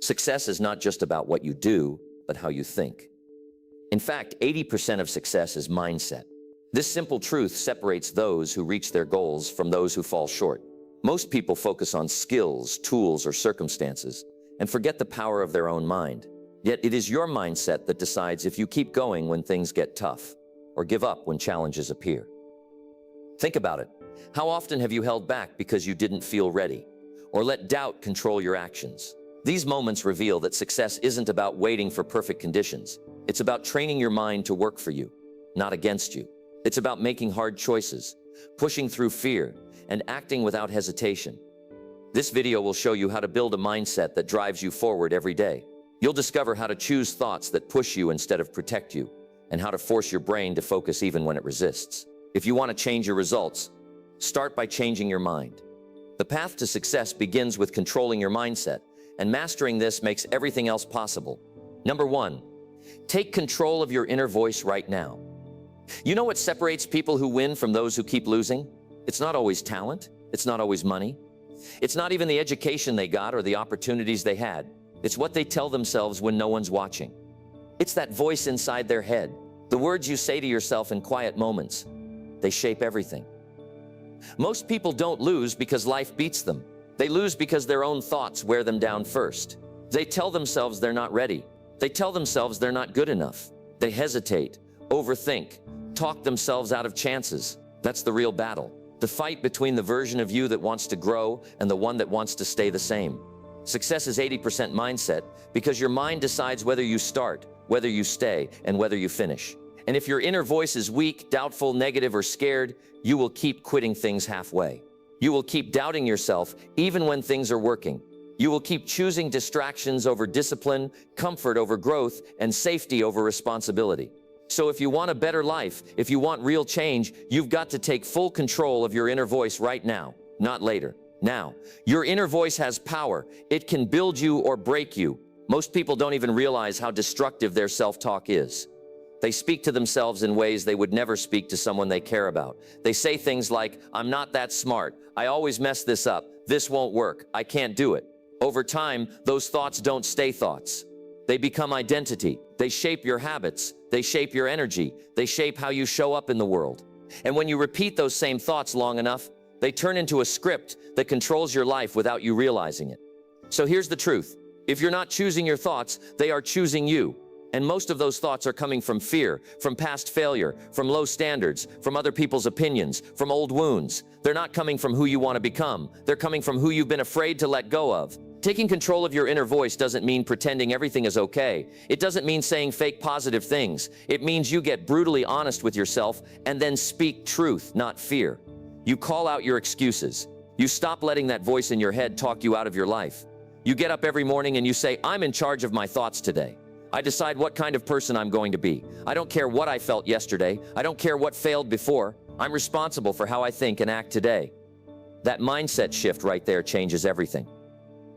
Success is not just about what you do, but how you think. In fact, 80% of success is mindset. This simple truth separates those who reach their goals from those who fall short. Most people focus on skills, tools, or circumstances, and forget the power of their own mind. Yet it is your mindset that decides if you keep going when things get tough, or give up when challenges appear. Think about it. How often have you held back because you didn't feel ready, or let doubt control your actions? These moments reveal that success isn't about waiting for perfect conditions. It's about training your mind to work for you, not against you. It's about making hard choices, pushing through fear, and acting without hesitation. This video will show you how to build a mindset that drives you forward every day. You'll discover how to choose thoughts that push you instead of protect you, and how to force your brain to focus even when it resists. If you want to change your results, start by changing your mind. The path to success begins with controlling your mindset, and mastering this makes everything else possible. Number 1, take control of your inner voice right now. You know what separates people who win from those who keep losing? It's not always talent. It's not always money. It's not even the education they got or the opportunities they had. It's what they tell themselves when no one's watching. It's that voice inside their head, the words you say to yourself in quiet moments. They shape everything. Most people don't lose because life beats them. They lose because their own thoughts wear them down first. They tell themselves they're not ready. They tell themselves they're not good enough. They hesitate, overthink, talk themselves out of chances. That's the real battle. The fight between the version of you that wants to grow and the one that wants to stay the same. Success is 80% mindset because your mind decides whether you start, whether you stay, and whether you finish. And if your inner voice is weak, doubtful, negative, or scared, you will keep quitting things halfway. You will keep doubting yourself even when things are working. You will keep choosing distractions over discipline, comfort over growth, and safety over responsibility. So if you want a better life, if you want real change, you've got to take full control of your inner voice right now, not later. Now, your inner voice has power. It can build you or break you. Most people don't even realize how destructive their self-talk is. They speak to themselves in ways they would never speak to someone they care about. They say things like, "I'm not that smart. I always mess this up. This won't work. I can't do it." Over time, those thoughts don't stay thoughts. They become identity. They shape your habits. They shape your energy. They shape how you show up in the world. And when you repeat those same thoughts long enough, they turn into a script that controls your life without you realizing it. So here's the truth. If you're not choosing your thoughts, they are choosing you. And most of those thoughts are coming from fear, from past failure, from low standards, from other people's opinions, from old wounds. They're not coming from who you want to become. They're coming from who you've been afraid to let go of. Taking control of your inner voice doesn't mean pretending everything is okay. It doesn't mean saying fake positive things. It means you get brutally honest with yourself and then speak truth, not fear. You call out your excuses. You stop letting that voice in your head talk you out of your life. You get up every morning and you say, "I'm in charge of my thoughts today. I decide what kind of person I'm going to be. I don't care what I felt yesterday. I don't care what failed before. I'm responsible for how I think and act today." That mindset shift right there changes everything.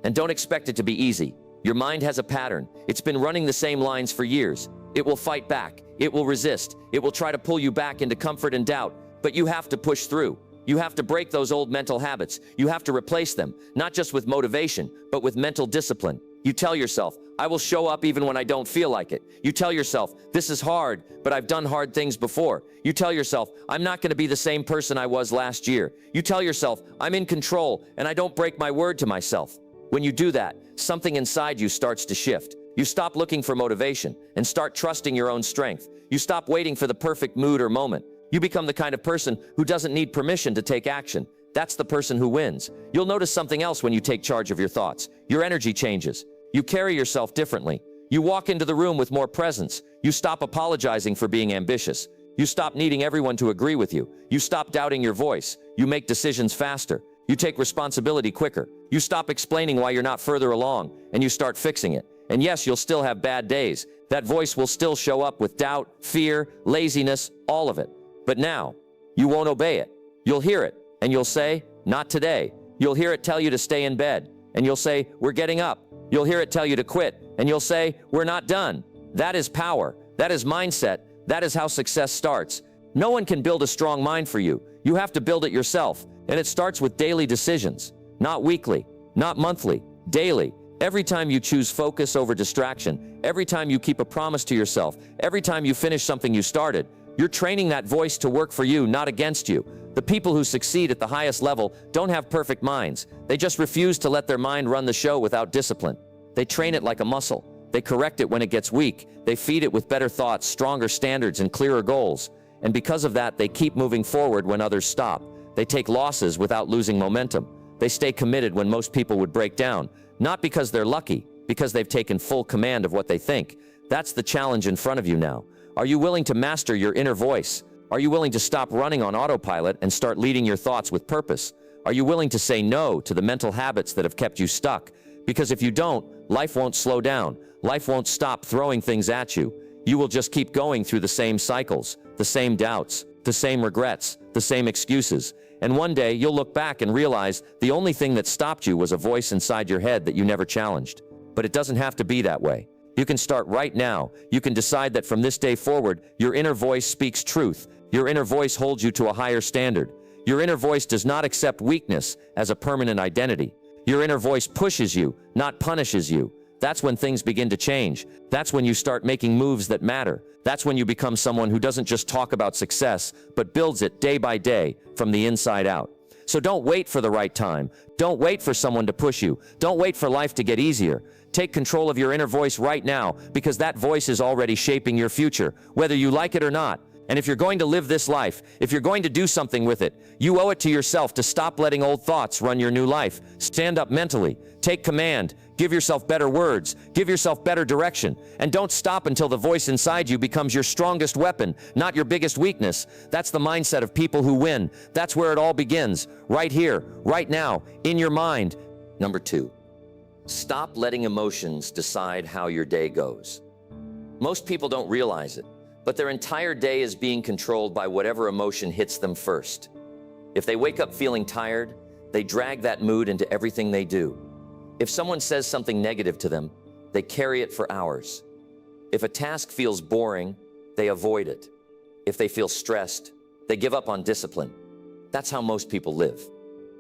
And don't expect it to be easy. Your mind has a pattern. It's been running the same lines for years. It will fight back. It will resist. It will try to pull you back into comfort and doubt. But you have to push through. You have to break those old mental habits. You have to replace them, not just with motivation, but with mental discipline. You tell yourself, "I will show up even when I don't feel like it." You tell yourself, "This is hard, but I've done hard things before." You tell yourself, "I'm not going to be the same person I was last year." You tell yourself, "I'm in control and I don't break my word to myself." When you do that, something inside you starts to shift. You stop looking for motivation and start trusting your own strength. You stop waiting for the perfect mood or moment. You become the kind of person who doesn't need permission to take action. That's the person who wins. You'll notice something else when you take charge of your thoughts. Your energy changes. You carry yourself differently. You walk into the room with more presence. You stop apologizing for being ambitious. You stop needing everyone to agree with you. You stop doubting your voice. You make decisions faster. You take responsibility quicker. You stop explaining why you're not further along, and you start fixing it. And yes, you'll still have bad days. That voice will still show up with doubt, fear, laziness, all of it. But now, you won't obey it. You'll hear it, and you'll say, "Not today." You'll hear it tell you to stay in bed, and you'll say, "We're getting up." You'll hear it tell you to quit, and you'll say, "We're not done." That is power. That is mindset. That is how success starts. No one can build a strong mind for you. You have to build it yourself, and it starts with daily decisions. Not weekly, not monthly, daily. Every time you choose focus over distraction, every time you keep a promise to yourself, every time you finish something you started, you're training that voice to work for you, not against you. The people who succeed at the highest level don't have perfect minds. They just refuse to let their mind run the show without discipline. They train it like a muscle. They correct it when it gets weak. They feed it with better thoughts, stronger standards, and clearer goals. And because of that, they keep moving forward when others stop. They take losses without losing momentum. They stay committed when most people would break down. Not because they're lucky, because they've taken full command of what they think. That's the challenge in front of you now. Are you willing to master your inner voice? Are you willing to stop running on autopilot and start leading your thoughts with purpose? Are you willing to say no to the mental habits that have kept you stuck? Because if you don't, life won't slow down. Life won't stop throwing things at you. You will just keep going through the same cycles, the same doubts, the same regrets, the same excuses. And one day you'll look back and realize the only thing that stopped you was a voice inside your head that you never challenged. But it doesn't have to be that way. You can start right now. You can decide that from this day forward, your inner voice speaks truth. Your inner voice holds you to a higher standard. Your inner voice does not accept weakness as a permanent identity. Your inner voice pushes you, not punishes you. That's when things begin to change. That's when you start making moves that matter. That's when you become someone who doesn't just talk about success, but builds it day by day from the inside out. So don't wait for the right time. Don't wait for someone to push you. Don't wait for life to get easier. Take control of your inner voice right now, because that voice is already shaping your future, whether you like it or not. And if you're going to live this life, if you're going to do something with it, you owe it to yourself to stop letting old thoughts run your new life. Stand up mentally. Take command. Give yourself better words. Give yourself better direction. And don't stop until the voice inside you becomes your strongest weapon, not your biggest weakness. That's the mindset of people who win. That's where it all begins. Right here, right now, in your mind. Number 2, stop letting emotions decide how your day goes. Most people don't realize it, but their entire day is being controlled by whatever emotion hits them first. If they wake up feeling tired, they drag that mood into everything they do. If someone says something negative to them, they carry it for hours. If a task feels boring, they avoid it. If they feel stressed, they give up on discipline. That's how most people live.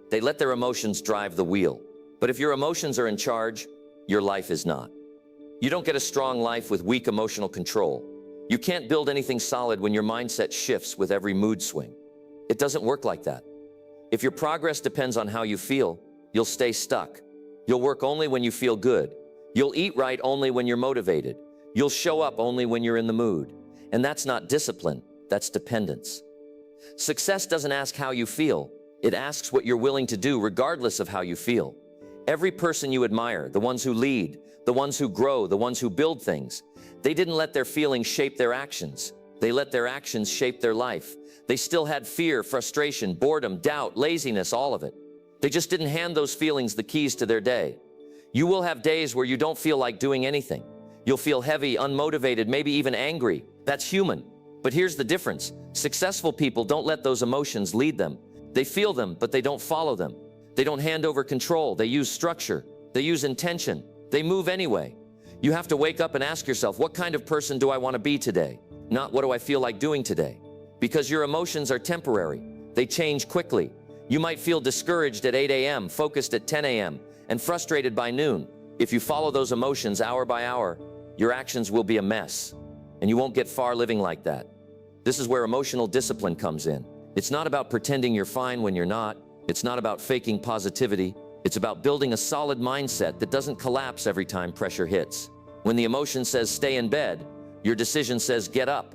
They let their emotions drive the wheel. But if your emotions are in charge, your life is not. You don't get a strong life with weak emotional control. You can't build anything solid when your mindset shifts with every mood swing. It doesn't work like that. If your progress depends on how you feel, you'll stay stuck. You'll work only when you feel good. You'll eat right only when you're motivated. You'll show up only when you're in the mood. And that's not discipline, that's dependence. Success doesn't ask how you feel. It asks what you're willing to do regardless of how you feel. Every person you admire, the ones who lead, the ones who grow, the ones who build things, they didn't let their feelings shape their actions. They let their actions shape their life. They still had fear, frustration, boredom, doubt, laziness, all of it. They just didn't hand those feelings the keys to their day. You will have days where you don't feel like doing anything. You'll feel heavy, unmotivated, maybe even angry. That's human. But here's the difference. Successful people don't let those emotions lead them. They feel them, but they don't follow them. They don't hand over control. They use structure. They use intention. They move anyway. You have to wake up and ask yourself, what kind of person do I want to be today? Not what do I feel like doing today? Because your emotions are temporary. They change quickly. You might feel discouraged at 8 a.m., focused at 10 a.m., and frustrated by noon. If you follow those emotions hour by hour, your actions will be a mess, and you won't get far living like that. This is where emotional discipline comes in. It's not about pretending you're fine when you're not. It's not about faking positivity. It's about building a solid mindset that doesn't collapse every time pressure hits. When the emotion says stay in bed, your decision says get up.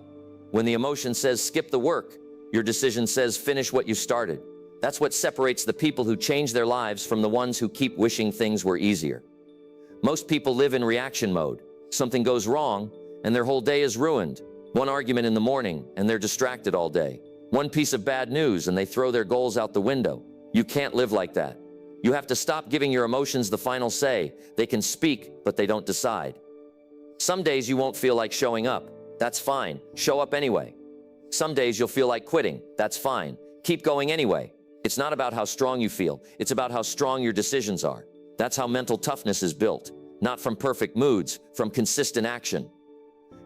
When the emotion says skip the work, your decision says finish what you started. That's what separates the people who change their lives from the ones who keep wishing things were easier. Most people live in reaction mode. Something goes wrong, and their whole day is ruined. One argument in the morning, and they're distracted all day. One piece of bad news, and they throw their goals out the window. You can't live like that. You have to stop giving your emotions the final say. They can speak, but they don't decide. Some days you won't feel like showing up. That's fine. Show up anyway. Some days you'll feel like quitting. That's fine. Keep going anyway. It's not about how strong you feel. It's about how strong your decisions are. That's how mental toughness is built. Not from perfect moods, from consistent action.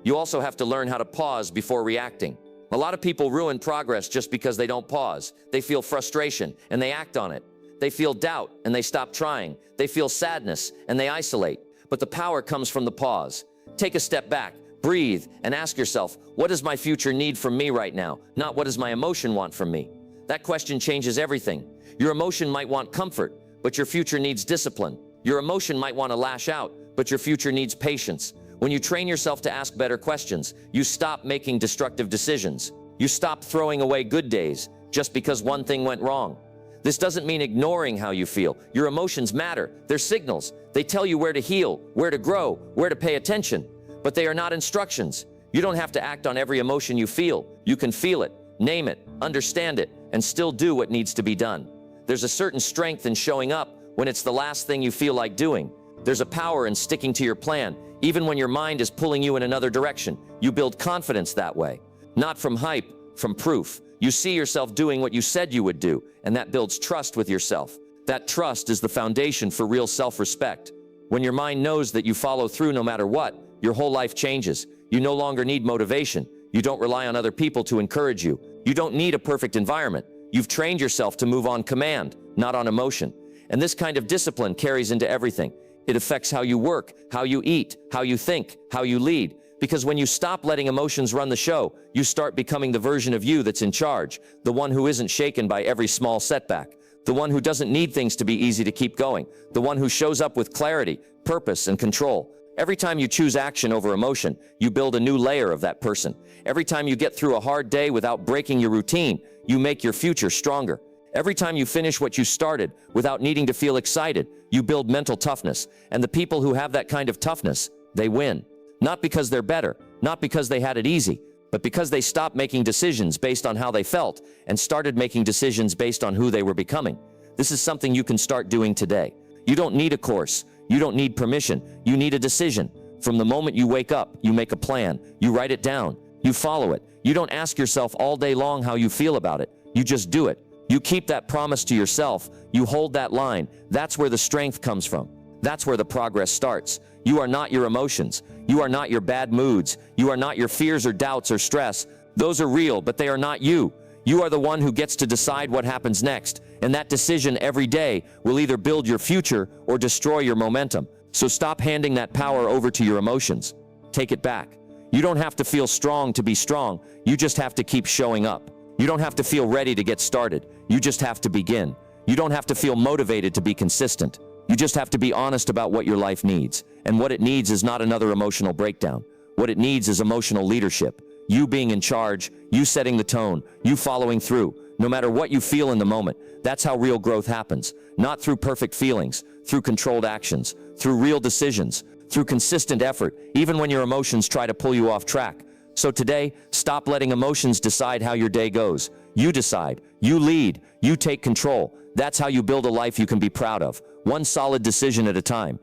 You also have to learn how to pause before reacting. A lot of people ruin progress just because they don't pause. They feel frustration and they act on it. They feel doubt and they stop trying. They feel sadness and they isolate. But the power comes from the pause. Take a step back, breathe, and ask yourself, what does my future need from me right now? Not what does my emotion want from me? That question changes everything. Your emotion might want comfort, but your future needs discipline. Your emotion might want to lash out, but your future needs patience. When you train yourself to ask better questions, you stop making destructive decisions. You stop throwing away good days just because one thing went wrong. This doesn't mean ignoring how you feel. Your emotions matter. They're signals. They tell you where to heal, where to grow, where to pay attention. But they are not instructions. You don't have to act on every emotion you feel. You can feel it, name it, understand it, and still do what needs to be done. There's a certain strength in showing up when it's the last thing you feel like doing. There's a power in sticking to your plan, even when your mind is pulling you in another direction. You build confidence that way. Not from hype, from proof. You see yourself doing what you said you would do, and that builds trust with yourself. That trust is the foundation for real self-respect. When your mind knows that you follow through no matter what, your whole life changes. You no longer need motivation. You don't rely on other people to encourage you. You don't need a perfect environment. You've trained yourself to move on command, not on emotion. And this kind of discipline carries into everything. It affects how you work, how you eat, how you think, how you lead. Because when you stop letting emotions run the show, you start becoming the version of you that's in charge, the one who isn't shaken by every small setback, the one who doesn't need things to be easy to keep going, the one who shows up with clarity, purpose, and control. Every time you choose action over emotion, you build a new layer of that person. Every time you get through a hard day without breaking your routine, you make your future stronger. Every time you finish what you started without needing to feel excited, you build mental toughness. And the people who have that kind of toughness, they win. Not because they're better, not because they had it easy, but because they stopped making decisions based on how they felt and started making decisions based on who they were becoming. This is something you can start doing today. You don't need a course. You don't need permission. You need a decision. From the moment you wake up, you make a plan. You write it down. You follow it. You don't ask yourself all day long how you feel about it. You just do it. You keep that promise to yourself. You hold that line. That's where the strength comes from. That's where the progress starts. You are not your emotions. You are not your bad moods. You are not your fears or doubts or stress. Those are real, but they are not you. You are the one who gets to decide what happens next. And that decision every day will either build your future or destroy your momentum. So stop handing that power over to your emotions. Take it back. You don't have to feel strong to be strong. You just have to keep showing up. You don't have to feel ready to get started. You just have to begin. You don't have to feel motivated to be consistent. You just have to be honest about what your life needs. And what it needs is not another emotional breakdown. What it needs is emotional leadership. You being in charge, you setting the tone, you following through, no matter what you feel in the moment. That's how real growth happens. Not through perfect feelings, through controlled actions, through real decisions, through consistent effort, even when your emotions try to pull you off track. So today, stop letting emotions decide how your day goes. You decide, you lead, you take control. That's how you build a life you can be proud of, one solid decision at a time.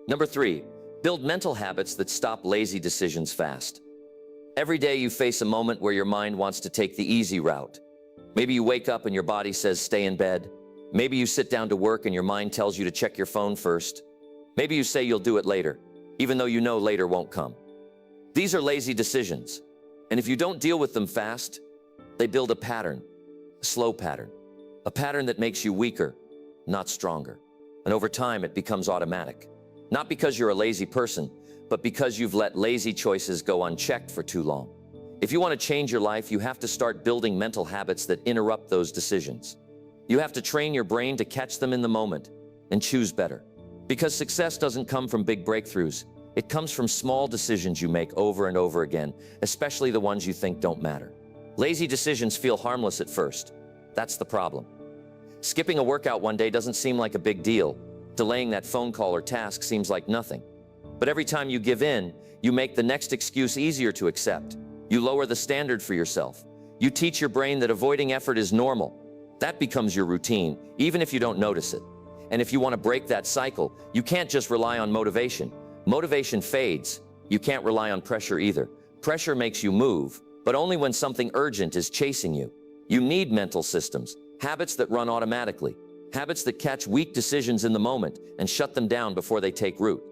Number 3, build mental habits that stop lazy decisions fast. Every day you face a moment where your mind wants to take the easy route. Maybe you wake up and your body says stay in bed. Maybe you sit down to work and your mind tells you to check your phone first. Maybe you say you'll do it later, even though you know later won't come. These are lazy decisions, and if you don't deal with them fast, they build a pattern, a slow pattern, a pattern that makes you weaker, not stronger. And over time, it becomes automatic. Not because you're a lazy person, but because you've let lazy choices go unchecked for too long. If you want to change your life, you have to start building mental habits that interrupt those decisions. You have to train your brain to catch them in the moment and choose better. Because success doesn't come from big breakthroughs. It comes from small decisions you make over and over again, especially the ones you think don't matter. Lazy decisions feel harmless at first. That's the problem. Skipping a workout one day doesn't seem like a big deal. Delaying that phone call or task seems like nothing. But every time you give in, you make the next excuse easier to accept. You lower the standard for yourself. You teach your brain that avoiding effort is normal. That becomes your routine, even if you don't notice it. And if you want to break that cycle, you can't just rely on motivation. Motivation fades. You can't rely on pressure either. Pressure makes you move, but only when something urgent is chasing you. You need mental systems, habits that run automatically, habits that catch weak decisions in the moment and shut them down before they take root.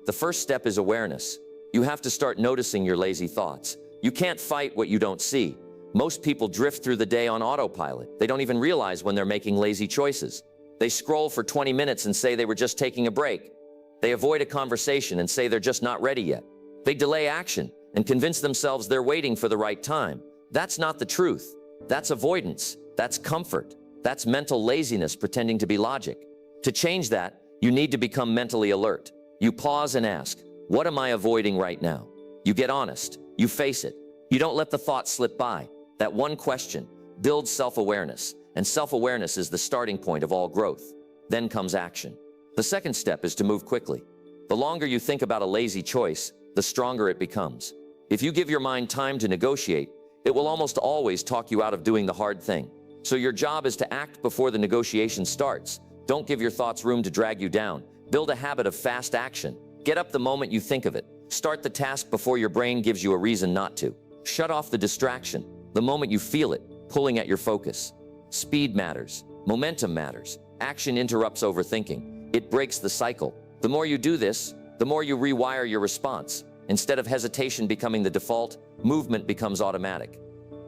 The first step is awareness. You have to start noticing your lazy thoughts. You can't fight what you don't see. Most people drift through the day on autopilot. They don't even realize when they're making lazy choices. They scroll for 20 minutes and say they were just taking a break. They avoid a conversation and say they're just not ready yet. They delay action and convince themselves they're waiting for the right time. That's not the truth. That's avoidance. That's comfort. That's mental laziness pretending to be logic. To change that, you need to become mentally alert. You pause and ask, what am I avoiding right now? You get honest. You face it. You don't let the thoughts slip by. That one question builds self-awareness, and self-awareness is the starting point of all growth. Then comes action. The second step is to move quickly. The longer you think about a lazy choice, the stronger it becomes. If you give your mind time to negotiate, it will almost always talk you out of doing the hard thing. So your job is to act before the negotiation starts. Don't give your thoughts room to drag you down. Build a habit of fast action. Get up the moment you think of it. Start the task before your brain gives you a reason not to. Shut off the distraction the moment you feel it pulling at your focus. Speed matters. Momentum matters. Action interrupts overthinking. It breaks the cycle. The more you do this, the more you rewire your response. Instead of hesitation becoming the default, movement becomes automatic.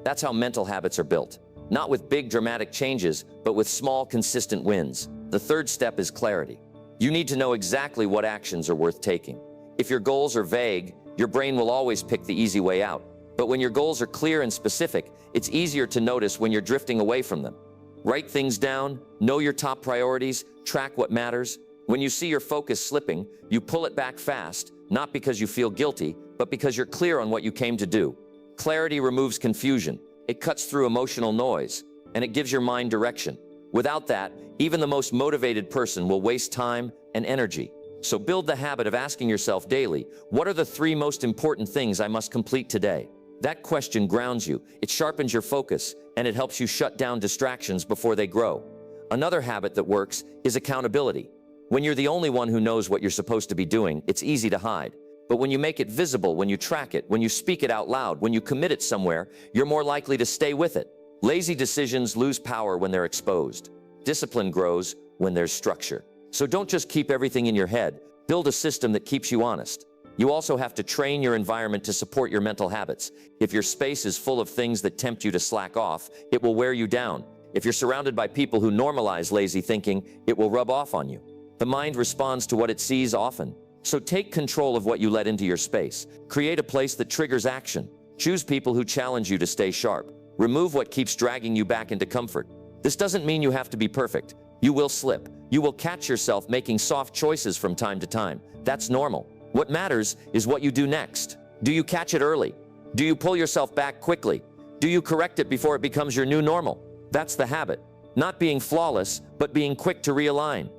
That's how mental habits are built. Not with big dramatic changes, but with small, consistent wins. The third step is clarity. You need to know exactly what actions are worth taking. If your goals are vague, your brain will always pick the easy way out. But when your goals are clear and specific, it's easier to notice when you're drifting away from them. Write things down, know your top priorities, track what matters. When you see your focus slipping, you pull it back fast, not because you feel guilty, but because you're clear on what you came to do. Clarity removes confusion. It cuts through emotional noise, and it gives your mind direction. Without that, even the most motivated person will waste time and energy. So build the habit of asking yourself daily, what are the 3 most important things I must complete today? That question grounds you, it sharpens your focus, and it helps you shut down distractions before they grow. Another habit that works is accountability. When you're the only one who knows what you're supposed to be doing, it's easy to hide. But when you make it visible, when you track it, when you speak it out loud, when you commit it somewhere, you're more likely to stay with it. Lazy decisions lose power when they're exposed. Discipline grows when there's structure. So don't just keep everything in your head. Build a system that keeps you honest. You also have to train your environment to support your mental habits. If your space is full of things that tempt you to slack off, it will wear you down. If you're surrounded by people who normalize lazy thinking, it will rub off on you. The mind responds to what it sees often. So take control of what you let into your space. Create a place that triggers action. Choose people who challenge you to stay sharp. Remove what keeps dragging you back into comfort. This doesn't mean you have to be perfect. You will slip. You will catch yourself making soft choices from time to time. That's normal. What matters is what you do next. Do you catch it early? Do you pull yourself back quickly? Do you correct it before it becomes your new normal? That's the habit. Not being flawless, but being quick to realign.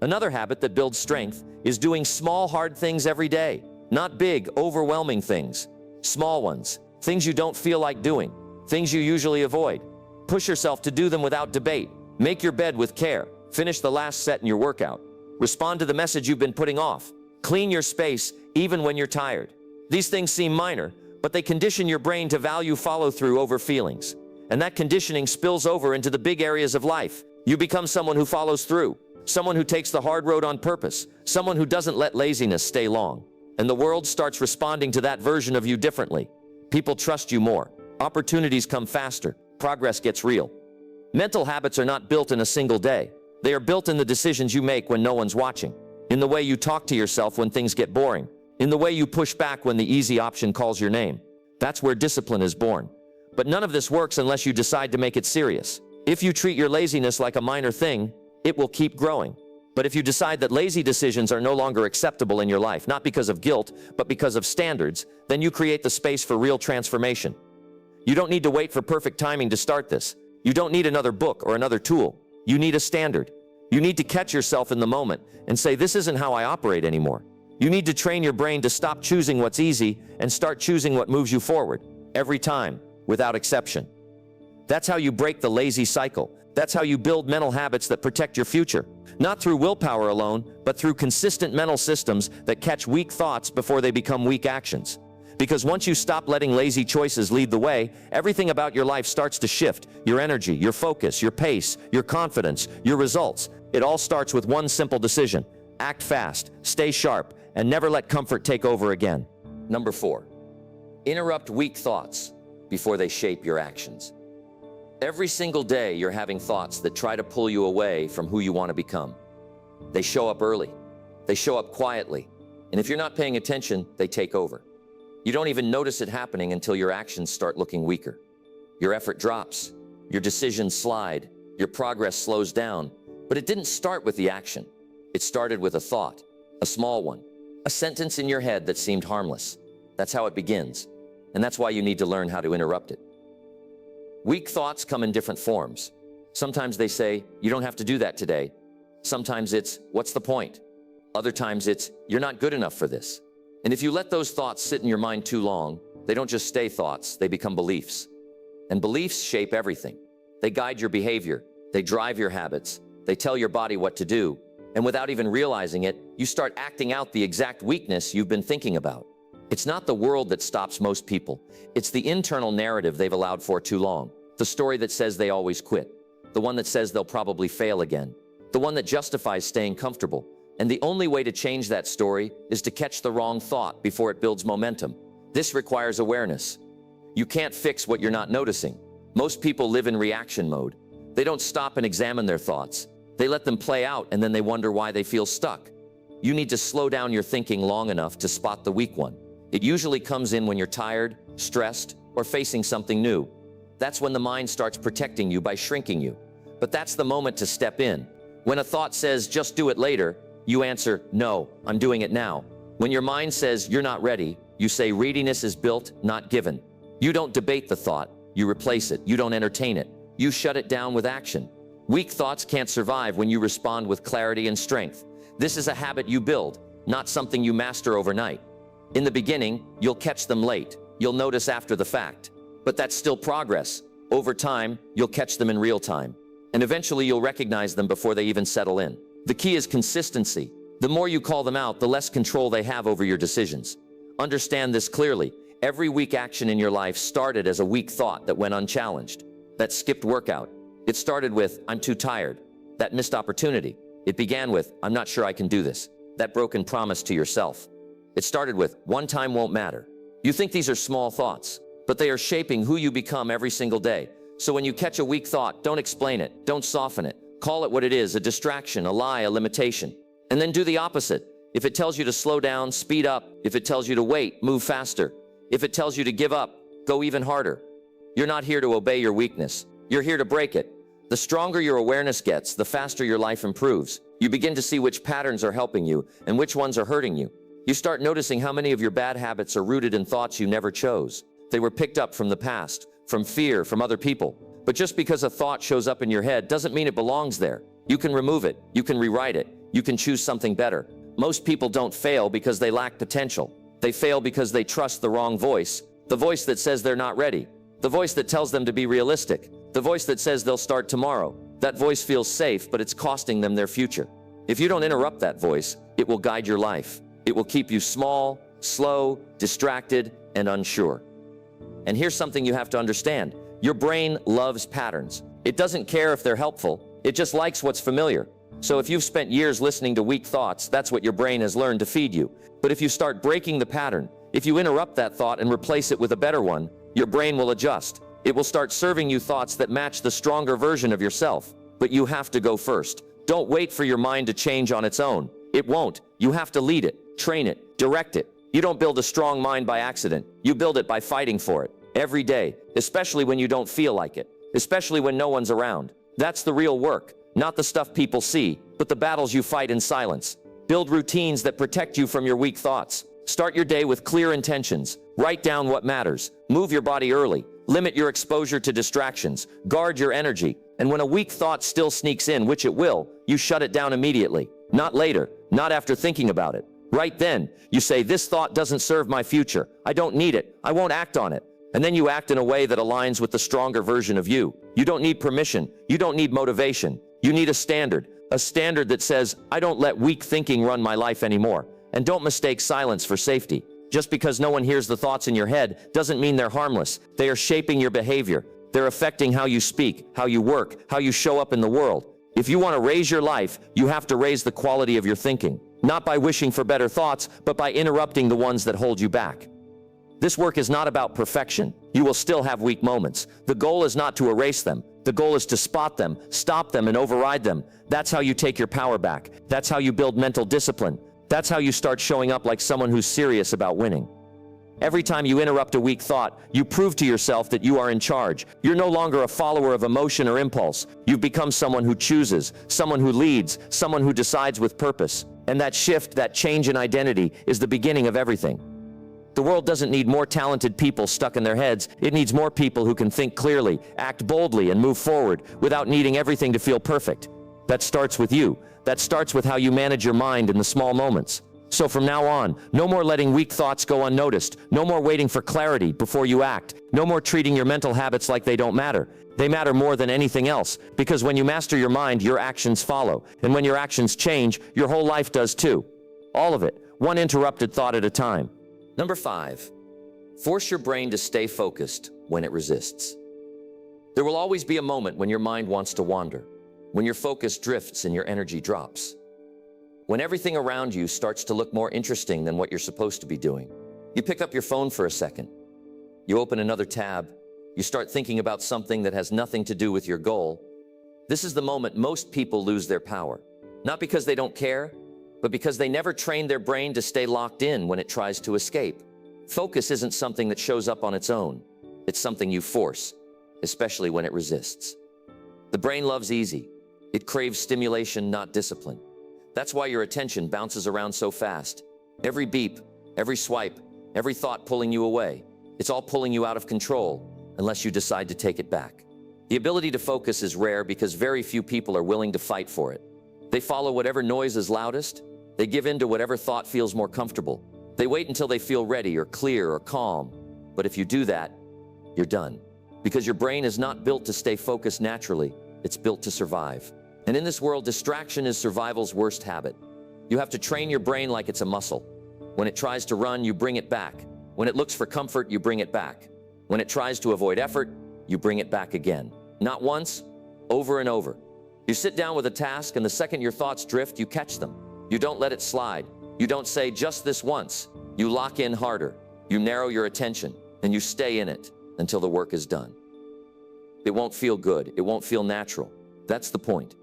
Another habit that builds strength is doing small, hard things every day. Not big, overwhelming things. Small ones. Things you don't feel like doing. Things you usually avoid. Push yourself to do them without debate. Make your bed with care. Finish the last set in your workout. Respond to the message you've been putting off. Clean your space even when you're tired. These things seem minor, but they condition your brain to value follow-through over feelings. And that conditioning spills over into the big areas of life. You become someone who follows through. Someone who takes the hard road on purpose. Someone who doesn't let laziness stay long. And the world starts responding to that version of you differently. People trust you more. Opportunities come faster. Progress gets real. Mental habits are not built in a single day. They are built in the decisions you make when no one's watching. In the way you talk to yourself when things get boring. In the way you push back when the easy option calls your name. That's where discipline is born. But none of this works unless you decide to make it serious. If you treat your laziness like a minor thing, it will keep growing. But if you decide that lazy decisions are no longer acceptable in your life, not because of guilt, but because of standards, then you create the space for real transformation. You don't need to wait for perfect timing to start this. You don't need another book or another tool. You need a standard. You need to catch yourself in the moment and say, this isn't how I operate anymore. You need to train your brain to stop choosing what's easy and start choosing what moves you forward. Every time, without exception. That's how you break the lazy cycle. That's how you build mental habits that protect your future. Not through willpower alone, but through consistent mental systems that catch weak thoughts before they become weak actions. Because once you stop letting lazy choices lead the way, everything about your life starts to shift. Your energy, your focus, your pace, your confidence, your results. It all starts with one simple decision. Act fast, stay sharp, and never let comfort take over again. Number 4, interrupt weak thoughts before they shape your actions. Every single day, you're having thoughts that try to pull you away from who you want to become. They show up early. They show up quietly. And if you're not paying attention, they take over. You don't even notice it happening until your actions start looking weaker. Your effort drops. Your decisions slide. Your progress slows down. But it didn't start with the action. It started with a thought, a small one, a sentence in your head that seemed harmless. That's how it begins. And that's why you need to learn how to interrupt it. Weak thoughts come in different forms. Sometimes they say, you don't have to do that today. Sometimes it's, what's the point? Other times it's, you're not good enough for this. And if you let those thoughts sit in your mind too long, they don't just stay thoughts, they become beliefs. And beliefs shape everything. They guide your behavior. They drive your habits. They tell your body what to do. And without even realizing it, you start acting out the exact weakness you've been thinking about. It's not the world that stops most people. It's the internal narrative they've allowed for too long. The story that says they always quit. The one that says they'll probably fail again. The one that justifies staying comfortable. And the only way to change that story is to catch the wrong thought before it builds momentum. This requires awareness. You can't fix what you're not noticing. Most people live in reaction mode. They don't stop and examine their thoughts. They let them play out and then they wonder why they feel stuck. You need to slow down your thinking long enough to spot the weak one. It usually comes in when you're tired, stressed, or facing something new. That's when the mind starts protecting you by shrinking you. But that's the moment to step in. When a thought says, just do it later, you answer, no, I'm doing it now. When your mind says, you're not ready, you say, readiness is built, not given. You don't debate the thought, you replace it. You don't entertain it. You shut it down with action. Weak thoughts can't survive when you respond with clarity and strength. This is a habit you build, not something you master overnight. In the beginning, you'll catch them late. You'll notice after the fact. But that's still progress. Over time, you'll catch them in real time. And eventually you'll recognize them before they even settle in. The key is consistency. The more you call them out, the less control they have over your decisions. Understand this clearly. Every weak action in your life started as a weak thought that went unchallenged. That skipped workout. It started with, I'm too tired. That missed opportunity. It began with, I'm not sure I can do this. That broken promise to yourself. It started with, one time won't matter. You think these are small thoughts, but they are shaping who you become every single day. So when you catch a weak thought, don't explain it, don't soften it. Call it what it is, a distraction, a lie, a limitation. And then do the opposite. If it tells you to slow down, speed up. If it tells you to wait, move faster. If it tells you to give up, go even harder. You're not here to obey your weakness. You're here to break it. The stronger your awareness gets, the faster your life improves. You begin to see which patterns are helping you and which ones are hurting you. You start noticing how many of your bad habits are rooted in thoughts you never chose. They were picked up from the past, from fear, from other people. But just because a thought shows up in your head doesn't mean it belongs there. You can remove it. You can rewrite it. You can choose something better. Most people don't fail because they lack potential. They fail because they trust the wrong voice. The voice that says they're not ready. The voice that tells them to be realistic. The voice that says they'll start tomorrow. That voice feels safe, but it's costing them their future. If you don't interrupt that voice, it will guide your life. It will keep you small, slow, distracted, and unsure. And here's something you have to understand. Your brain loves patterns. It doesn't care if they're helpful. It just likes what's familiar. So if you've spent years listening to weak thoughts, that's what your brain has learned to feed you. But if you start breaking the pattern, if you interrupt that thought and replace it with a better one, your brain will adjust. It will start serving you thoughts that match the stronger version of yourself. But you have to go first. Don't wait for your mind to change on its own. It won't. You have to lead it, train it, direct it. You don't build a strong mind by accident. You build it by fighting for it. Every day, especially when you don't feel like it, especially when no one's around. That's the real work, not the stuff people see, but the battles you fight in silence. Build routines that protect you from your weak thoughts. Start your day with clear intentions. Write down what matters. Move your body early. Limit your exposure to distractions. Guard your energy. And when a weak thought still sneaks in, which it will, you shut it down immediately. Not later, not after thinking about it. Right then, you say, this thought doesn't serve my future. I don't need it. I won't act on it. And then you act in a way that aligns with the stronger version of you. You don't need permission. You don't need motivation. You need a standard that says, I don't let weak thinking run my life anymore. And don't mistake silence for safety. Just because no one hears the thoughts in your head doesn't mean they're harmless. They are shaping your behavior. They're affecting how you speak, how you work, how you show up in the world. If you want to raise your life, you have to raise the quality of your thinking. Not by wishing for better thoughts, but by interrupting the ones that hold you back. This work is not about perfection. You will still have weak moments. The goal is not to erase them, The goal is to spot them, stop them, and override them. That's how you take your power back. That's how you build mental discipline. That's how you start showing up like someone who's serious about winning. Every time you interrupt a weak thought, you prove to yourself that you are in charge. You're no longer a follower of emotion or impulse. You've become someone who chooses, someone who leads, someone who decides with purpose. And that shift, that change in identity, is the beginning of everything. The world doesn't need more talented people stuck in their heads. It needs more people who can think clearly, act boldly, and move forward without needing everything to feel perfect. That starts with you. That starts with how you manage your mind in the small moments. So from now on, no more letting weak thoughts go unnoticed. No more waiting for clarity before you act. No more treating your mental habits like they don't matter. They matter more than anything else, because when you master your mind, your actions follow. And when your actions change, your whole life does too. All of it, one interrupted thought at a time. Number 5, force your brain to stay focused when it resists. There will always be a moment when your mind wants to wander, when your focus drifts and your energy drops. When everything around you starts to look more interesting than what you're supposed to be doing. You pick up your phone for a second. You open another tab. You start thinking about something that has nothing to do with your goal. This is the moment most people lose their power. Not because they don't care, but because they never trained their brain to stay locked in when it tries to escape. Focus isn't something that shows up on its own. It's something you force, especially when it resists. The brain loves easy. It craves stimulation, not discipline. That's why your attention bounces around so fast. Every beep, every swipe, every thought pulling you away. It's all pulling you out of control, unless you decide to take it back. The ability to focus is rare because very few people are willing to fight for it. They follow whatever noise is loudest. They give in to whatever thought feels more comfortable. They wait until they feel ready or clear or calm. But if you do that, you're done. Because your brain is not built to stay focused naturally. It's built to survive. And in this world, distraction is survival's worst habit. You have to train your brain like it's a muscle. When it tries to run, you bring it back. When it looks for comfort, you bring it back. When it tries to avoid effort, you bring it back again. Not once, over and over. You sit down with a task, and the second your thoughts drift, you catch them. You don't let it slide. You don't say, just this once. You lock in harder. You narrow your attention, and you stay in it until the work is done. It won't feel good. It won't feel natural. That's the point.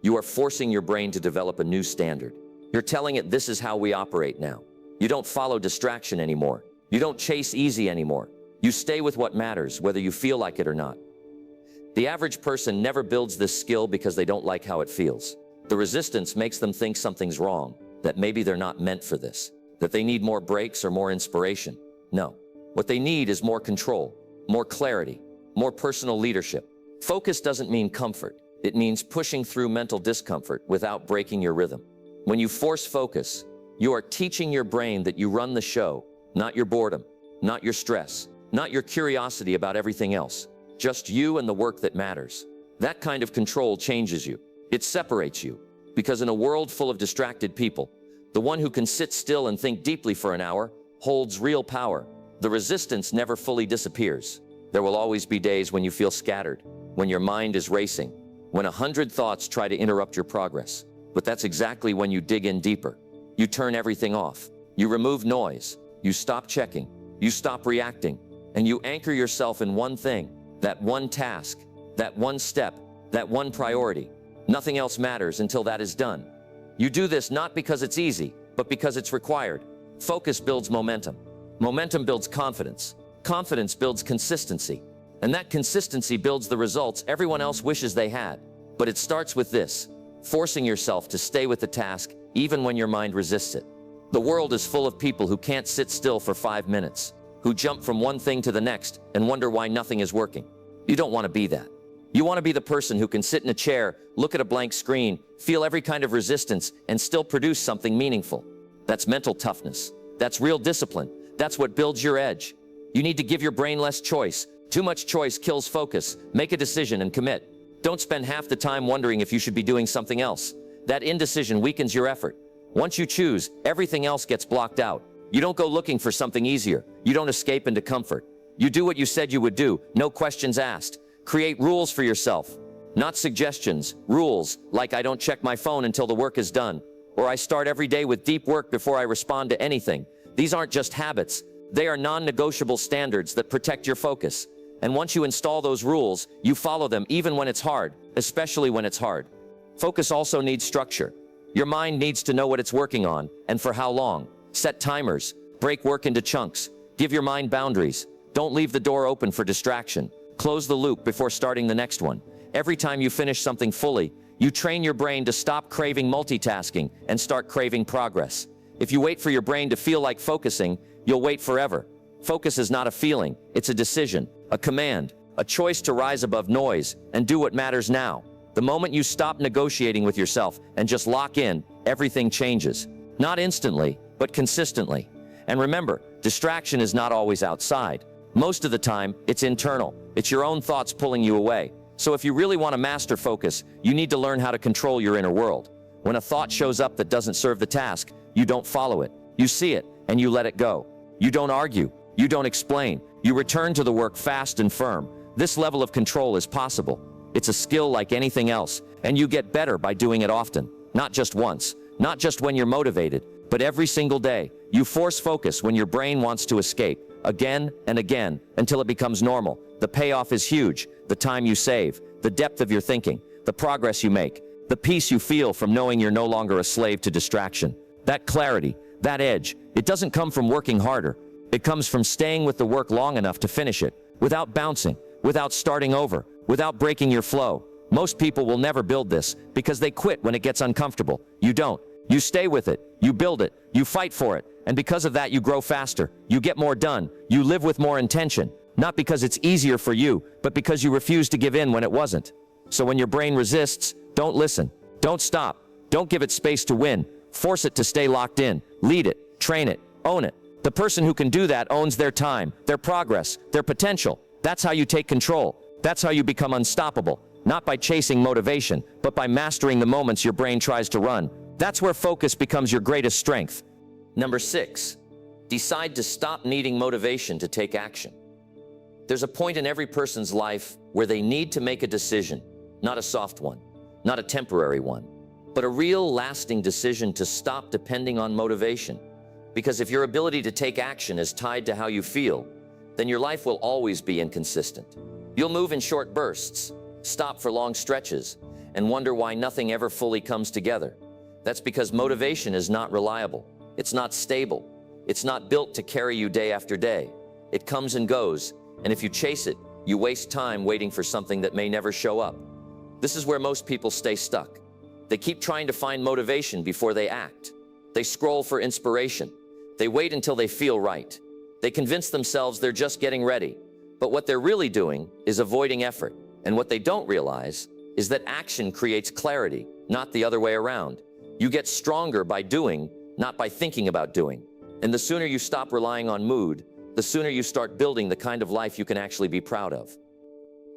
You are forcing your brain to develop a new standard. You're telling it this is how we operate now. You don't follow distraction anymore. You don't chase easy anymore. You stay with what matters, whether you feel like it or not. The average person never builds this skill because they don't like how it feels. The resistance makes them think something's wrong, that maybe they're not meant for this, that they need more breaks or more inspiration. No. What they need is more control, more clarity, more personal leadership. Focus doesn't mean comfort. It means pushing through mental discomfort without breaking your rhythm. When you force focus, you are teaching your brain that you run the show, not your boredom, not your stress, not your curiosity about everything else, just you and the work that matters. That kind of control changes you. It separates you, because in a world full of distracted people, the one who can sit still and think deeply for an hour holds real power. The resistance never fully disappears. There will always be days when you feel scattered, when your mind is racing, when 100 thoughts try to interrupt your progress. But that's exactly when you dig in deeper. You turn everything off. You remove noise. You stop checking. You stop reacting. And you anchor yourself in one thing, that one task, that one step, that one priority. Nothing else matters until that is done. You do this not because it's easy, but because it's required. Focus builds momentum. Momentum builds confidence. Confidence builds consistency. And that consistency builds the results everyone else wishes they had. But it starts with this, forcing yourself to stay with the task even when your mind resists it. The world is full of people who can't sit still for 5 minutes, who jump from one thing to the next and wonder why nothing is working. You don't want to be that. You want to be the person who can sit in a chair, look at a blank screen, feel every kind of resistance, and still produce something meaningful. That's mental toughness. That's real discipline. That's what builds your edge. You need to give your brain less choice. Too much choice kills focus. Make a decision and commit. Don't spend half the time wondering if you should be doing something else. That indecision weakens your effort. Once you choose, everything else gets blocked out. You don't go looking for something easier. You don't escape into comfort. You do what you said you would do, no questions asked. Create rules for yourself. Not suggestions, rules, like I don't check my phone until the work is done, or I start every day with deep work before I respond to anything. These aren't just habits. They are non-negotiable standards that protect your focus. And once you install those rules, you follow them even when it's hard, especially when it's hard. Focus also needs structure. Your mind needs to know what it's working on and for how long. Set timers, break work into chunks, give your mind boundaries. Don't leave the door open for distraction. Close the loop before starting the next one. Every time you finish something fully, you train your brain to stop craving multitasking and start craving progress. If you wait for your brain to feel like focusing, you'll wait forever. Focus is not a feeling, it's a decision, a command, a choice to rise above noise and do what matters now. The moment you stop negotiating with yourself and just lock in, everything changes. Not instantly, but consistently. And remember, distraction is not always outside. Most of the time, it's internal. It's your own thoughts pulling you away. So if you really want to master focus, you need to learn how to control your inner world. When a thought shows up that doesn't serve the task, you don't follow it. You see it, and you let it go. You don't argue. You don't explain. You return to the work fast and firm. This level of control is possible. It's a skill like anything else, and you get better by doing it often. Not just once, not just when you're motivated, but every single day. You force focus when your brain wants to escape, again and again, until it becomes normal. The payoff is huge. The time you save, the depth of your thinking, the progress you make, the peace you feel from knowing you're no longer a slave to distraction. That clarity, that edge, it doesn't come from working harder. It comes from staying with the work long enough to finish it, without bouncing, without starting over, without breaking your flow. Most people will never build this because they quit when it gets uncomfortable. You don't. You stay with it, you build it, you fight for it, and because of that you grow faster, you get more done, you live with more intention. Not because it's easier for you, but because you refuse to give in when it wasn't. So when your brain resists, don't listen. Don't stop. Don't give it space to win. Force it to stay locked in. Lead it. Train it. Own it. The person who can do that owns their time, their progress, their potential. That's how you take control. That's how you become unstoppable. Not by chasing motivation, but by mastering the moments your brain tries to run. That's where focus becomes your greatest strength. Number 6, decide to stop needing motivation to take action. There's a point in every person's life where they need to make a decision, not a soft one, not a temporary one, but a real lasting decision to stop depending on motivation. Because if your ability to take action is tied to how you feel, then your life will always be inconsistent. You'll move in short bursts, stop for long stretches, and wonder why nothing ever fully comes together. That's because motivation is not reliable. It's not stable. It's not built to carry you day after day. It comes and goes, and if you chase it, you waste time waiting for something that may never show up. This is where most people stay stuck. They keep trying to find motivation before they act. They scroll for inspiration. They wait until they feel right. They convince themselves they're just getting ready. But what they're really doing is avoiding effort. And what they don't realize is that action creates clarity, not the other way around. You get stronger by doing, not by thinking about doing. And the sooner you stop relying on mood, the sooner you start building the kind of life you can actually be proud of.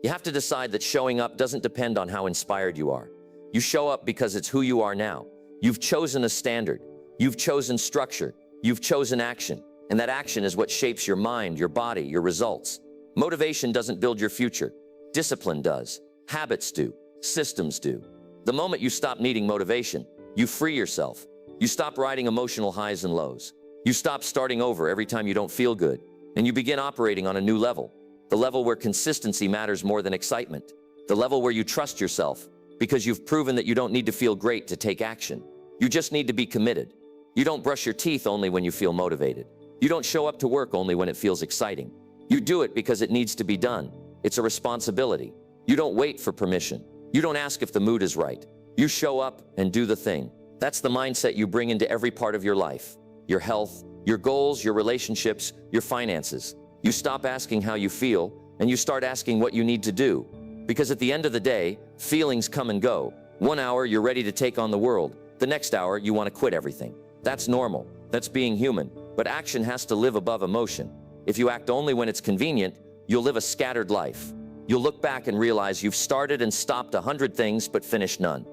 You have to decide that showing up doesn't depend on how inspired you are. You show up because it's who you are now. You've chosen a standard. You've chosen structure. You've chosen action. And that action is what shapes your mind, your body, your results. Motivation doesn't build your future. Discipline does. Habits do. Systems do. The moment you stop needing motivation, you free yourself. You stop riding emotional highs and lows. You stop starting over every time you don't feel good, and you begin operating on a new level, the level where consistency matters more than excitement, the level where you trust yourself because you've proven that you don't need to feel great to take action. You just need to be committed. You don't brush your teeth only when you feel motivated. You don't show up to work only when it feels exciting. You do it because it needs to be done. It's a responsibility. You don't wait for permission. You don't ask if the mood is right. You show up and do the thing. That's the mindset you bring into every part of your life. Your health, your goals, your relationships, your finances. You stop asking how you feel, and you start asking what you need to do. Because at the end of the day, feelings come and go. 1 hour, you're ready to take on the world. The next hour, you want to quit everything. That's normal. That's being human. But action has to live above emotion. If you act only when it's convenient, you'll live a scattered life. You'll look back and realize you've started and stopped 100 things but finished none.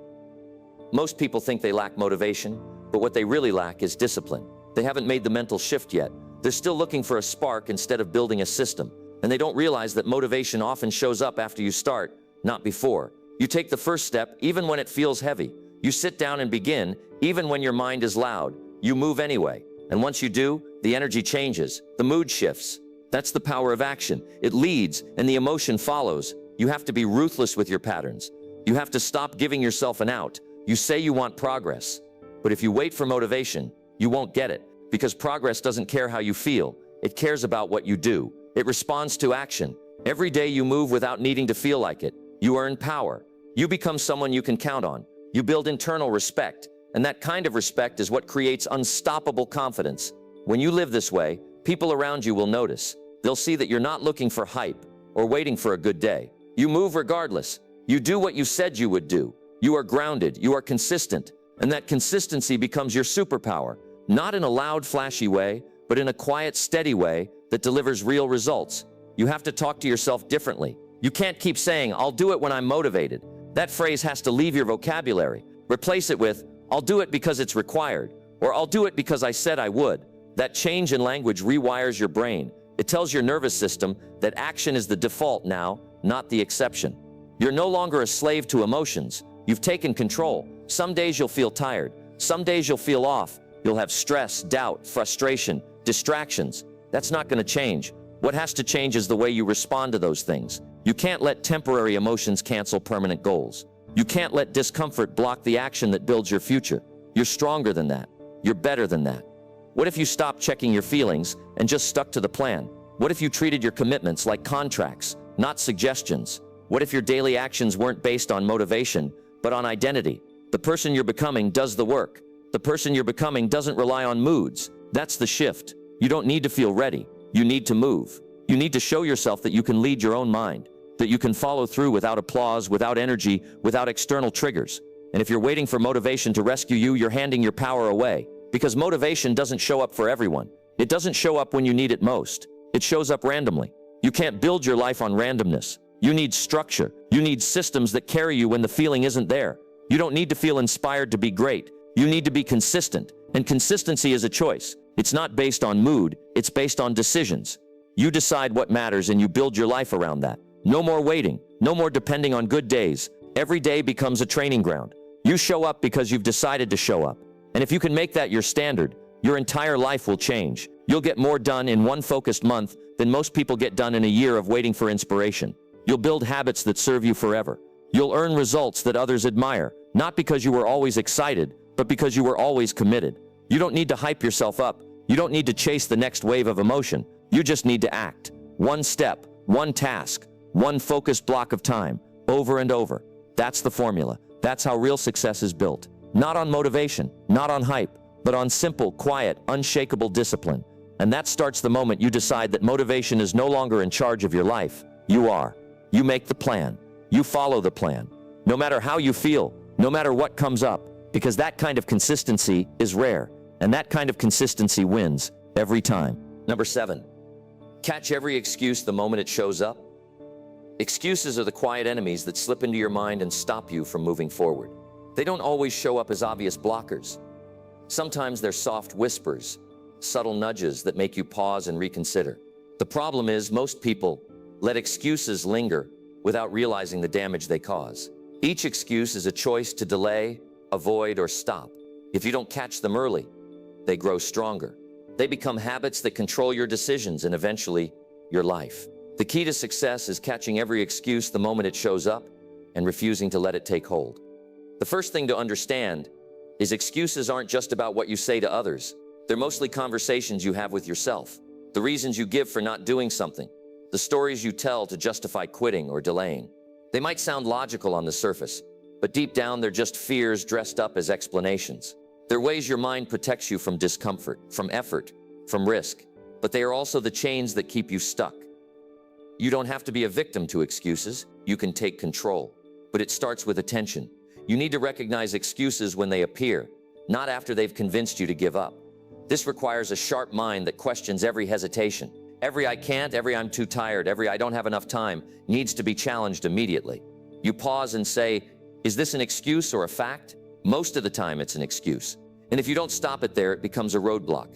Most people think they lack motivation, but what they really lack is discipline. They haven't made the mental shift yet. They're still looking for a spark instead of building a system. And they don't realize that motivation often shows up after you start, not before. You take the first step even when it feels heavy. You sit down and begin even when your mind is loud. You move anyway. And once you do, the energy changes, the mood shifts. That's the power of action. It leads, and the emotion follows. You have to be ruthless with your patterns. You have to stop giving yourself an out. You say you want progress, but if you wait for motivation, you won't get it, because progress doesn't care how you feel. It cares about what you do. It responds to action. Every day you move without needing to feel like it. You earn power. You become someone you can count on. You build internal respect, and that kind of respect is what creates unstoppable confidence. When you live this way, people around you will notice. They'll see that you're not looking for hype or waiting for a good day. You move regardless. You do what you said you would do. You are grounded. You are consistent. And that consistency becomes your superpower, not in a loud, flashy way, but in a quiet, steady way that delivers real results. You have to talk to yourself differently. You can't keep saying, "I'll do it when I'm motivated." That phrase has to leave your vocabulary. Replace it with, "I'll do it because it's required," or "I'll do it because I said I would." That change in language rewires your brain. It tells your nervous system that action is the default now, not the exception. You're no longer a slave to emotions. You've taken control. Some days you'll feel tired. Some days you'll feel off. You'll have stress, doubt, frustration, distractions. That's not going to change. What has to change is the way you respond to those things. You can't let temporary emotions cancel permanent goals. You can't let discomfort block the action that builds your future. You're stronger than that. You're better than that. What if you stopped checking your feelings and just stuck to the plan? What if you treated your commitments like contracts, not suggestions? What if your daily actions weren't based on motivation, but on identity? The person you're becoming does the work. The person you're becoming doesn't rely on moods. That's the shift. You don't need to feel ready. You need to move. You need to show yourself that you can lead your own mind, that you can follow through without applause, without energy, without external triggers. And if you're waiting for motivation to rescue you, you're handing your power away. Because motivation doesn't show up for everyone. It doesn't show up when you need it most. It shows up randomly. You can't build your life on randomness. You need structure. You need systems that carry you when the feeling isn't there. You don't need to feel inspired to be great. You need to be consistent. And consistency is a choice. It's not based on mood. It's based on decisions. You decide what matters and you build your life around that. No more waiting. No more depending on good days. Every day becomes a training ground. You show up because you've decided to show up. And if you can make that your standard, your entire life will change. You'll get more done in one focused month than most people get done in a year of waiting for inspiration. You'll build habits that serve you forever. You'll earn results that others admire, not because you were always excited, but because you were always committed. You don't need to hype yourself up. You don't need to chase the next wave of emotion. You just need to act. One step, one task, one focused block of time, over and over. That's the formula. That's how real success is built. Not on motivation, not on hype, but on simple, quiet, unshakable discipline. And that starts the moment you decide that motivation is no longer in charge of your life. You are. You make the plan. You follow the plan. No matter how you feel, no matter what comes up, because that kind of consistency is rare, and that kind of consistency wins every time. Number 7, catch every excuse the moment it shows up. Excuses are the quiet enemies that slip into your mind and stop you from moving forward. They don't always show up as obvious blockers. Sometimes they're soft whispers, subtle nudges that make you pause and reconsider. The problem is most people let excuses linger without realizing the damage they cause. Each excuse is a choice to delay, avoid, or stop. If you don't catch them early, they grow stronger. They become habits that control your decisions and eventually your life. The key to success is catching every excuse the moment it shows up and refusing to let it take hold. The first thing to understand is excuses aren't just about what you say to others. They're mostly conversations you have with yourself, the reasons you give for not doing something, the stories you tell to justify quitting or delaying. They might sound logical on the surface, but deep down they're just fears dressed up as explanations. They're ways your mind protects you from discomfort, from effort, from risk, but they are also the chains that keep you stuck. You don't have to be a victim to excuses. You can take control, but it starts with attention. You need to recognize excuses when they appear, not after they've convinced you to give up. This requires a sharp mind that questions every hesitation. Every "I can't," every "I'm too tired," every "I don't have enough time" needs to be challenged immediately. You pause and say, is this an excuse or a fact? Most of the time it's an excuse. And if you don't stop it there, it becomes a roadblock.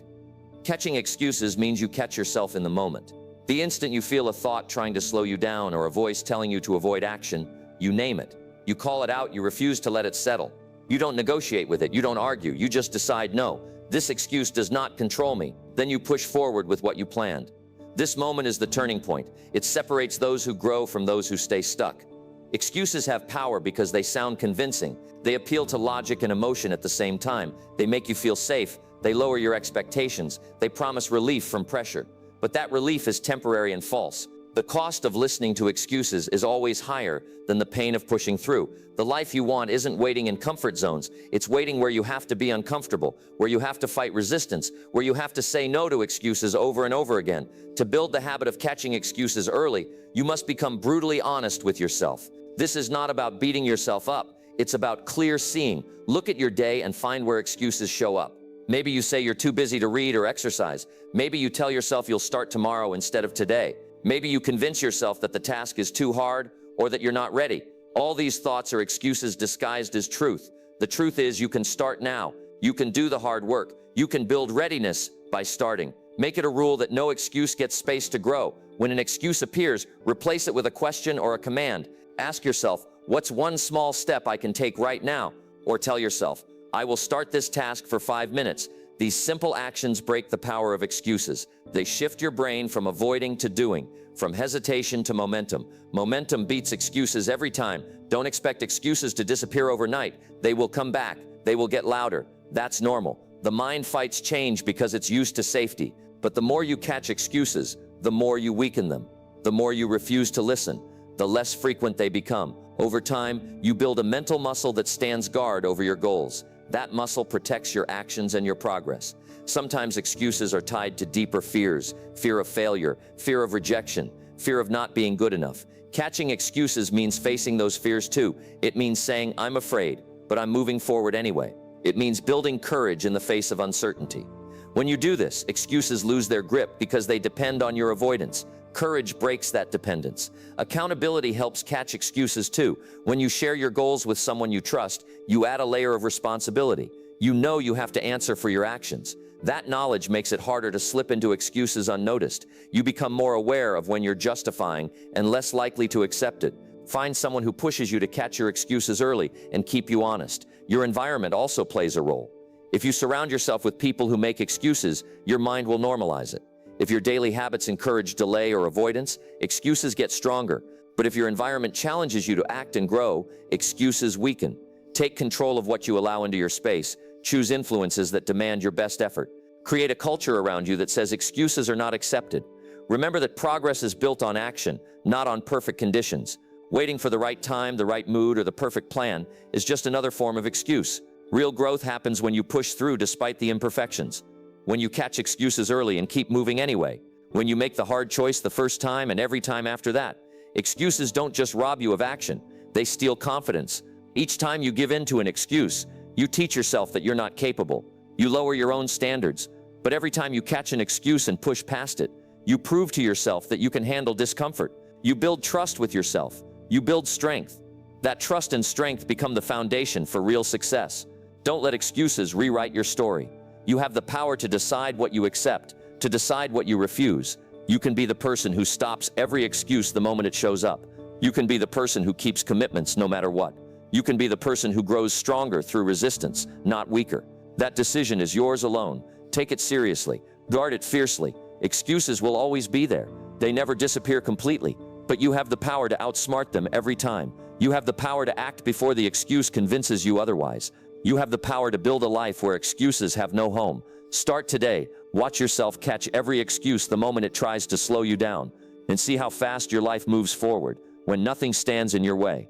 Catching excuses means you catch yourself in the moment. The instant you feel a thought trying to slow you down or a voice telling you to avoid action, you name it. You call it out, you refuse to let it settle. You don't negotiate with it, you don't argue, you just decide, no, this excuse does not control me. Then you push forward with what you planned. This moment is the turning point. It separates those who grow from those who stay stuck. Excuses have power because they sound convincing. They appeal to logic and emotion at the same time. They make you feel safe. They lower your expectations. They promise relief from pressure. But that relief is temporary and false. The cost of listening to excuses is always higher than the pain of pushing through. The life you want isn't waiting in comfort zones. It's waiting where you have to be uncomfortable, where you have to fight resistance, where you have to say no to excuses over and over again. To build the habit of catching excuses early, you must become brutally honest with yourself. This is not about beating yourself up. It's about clear seeing. Look at your day and find where excuses show up. Maybe you say you're too busy to read or exercise. Maybe you tell yourself you'll start tomorrow instead of today. Maybe you convince yourself that the task is too hard or that you're not ready. All these thoughts are excuses disguised as truth. The truth is you can start now. You can do the hard work. You can build readiness by starting. Make it a rule that no excuse gets space to grow. When an excuse appears, replace it with a question or a command. Ask yourself, what's one small step I can take right now? Or tell yourself, I will start this task for 5 minutes. These simple actions break the power of excuses. They shift your brain from avoiding to doing, from hesitation to momentum. Momentum beats excuses every time. Don't expect excuses to disappear overnight. They will come back. They will get louder. That's normal. The mind fights change because it's used to safety. But the more you catch excuses, the more you weaken them. The more you refuse to listen, the less frequent they become. Over time, you build a mental muscle that stands guard over your goals. That muscle protects your actions and your progress. Sometimes excuses are tied to deeper fears, fear of failure, fear of rejection, fear of not being good enough. Catching excuses means facing those fears too. It means saying, I'm afraid, but I'm moving forward anyway. It means building courage in the face of uncertainty. When you do this, excuses lose their grip because they depend on your avoidance. Courage breaks that dependence. Accountability helps catch excuses too. When you share your goals with someone you trust, you add a layer of responsibility. You know you have to answer for your actions. That knowledge makes it harder to slip into excuses unnoticed. You become more aware of when you're justifying and less likely to accept it. Find someone who pushes you to catch your excuses early and keep you honest. Your environment also plays a role. If you surround yourself with people who make excuses, your mind will normalize it. If your daily habits encourage delay or avoidance, excuses get stronger. But if your environment challenges you to act and grow, excuses weaken. Take control of what you allow into your space. Choose influences that demand your best effort. Create a culture around you that says excuses are not accepted. Remember that progress is built on action, not on perfect conditions. Waiting for the right time, the right mood, or the perfect plan is just another form of excuse. Real growth happens when you push through despite the imperfections. When you catch excuses early and keep moving anyway. When you make the hard choice the first time and every time after that. Excuses don't just rob you of action, they steal confidence. Each time you give in to an excuse, you teach yourself that you're not capable. You lower your own standards. But every time you catch an excuse and push past it, you prove to yourself that you can handle discomfort. You build trust with yourself. You build strength. That trust and strength become the foundation for real success. Don't let excuses rewrite your story. You have the power to decide what you accept, to decide what you refuse. You can be the person who stops every excuse the moment it shows up. You can be the person who keeps commitments no matter what. You can be the person who grows stronger through resistance, not weaker. That decision is yours alone. Take it seriously. Guard it fiercely. Excuses will always be there. They never disappear completely, but you have the power to outsmart them every time. You have the power to act before the excuse convinces you otherwise. You have the power to build a life where excuses have no home. Start today. Watch yourself catch every excuse the moment it tries to slow you down, and see how fast your life moves forward when nothing stands in your way.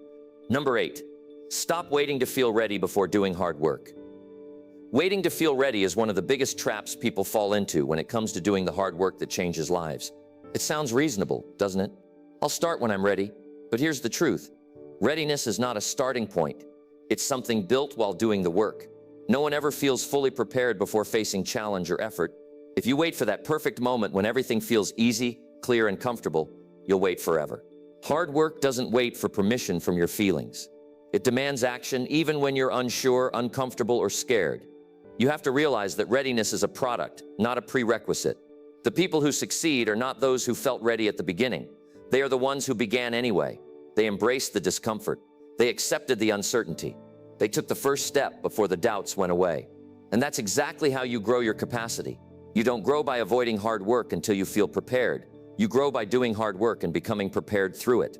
Number 8, stop waiting to feel ready before doing hard work. Waiting to feel ready is one of the biggest traps people fall into when it comes to doing the hard work that changes lives. It sounds reasonable, doesn't it? I'll start when I'm ready, but here's the truth. Readiness is not a starting point. It's something built while doing the work. No one ever feels fully prepared before facing challenge or effort. If you wait for that perfect moment when everything feels easy, clear, and comfortable, you'll wait forever. Hard work doesn't wait for permission from your feelings. It demands action even when you're unsure, uncomfortable, or scared. You have to realize that readiness is a product, not a prerequisite. The people who succeed are not those who felt ready at the beginning. They are the ones who began anyway. They embraced the discomfort. They accepted the uncertainty. They took the first step before the doubts went away. And that's exactly how you grow your capacity. You don't grow by avoiding hard work until you feel prepared. You grow by doing hard work and becoming prepared through it.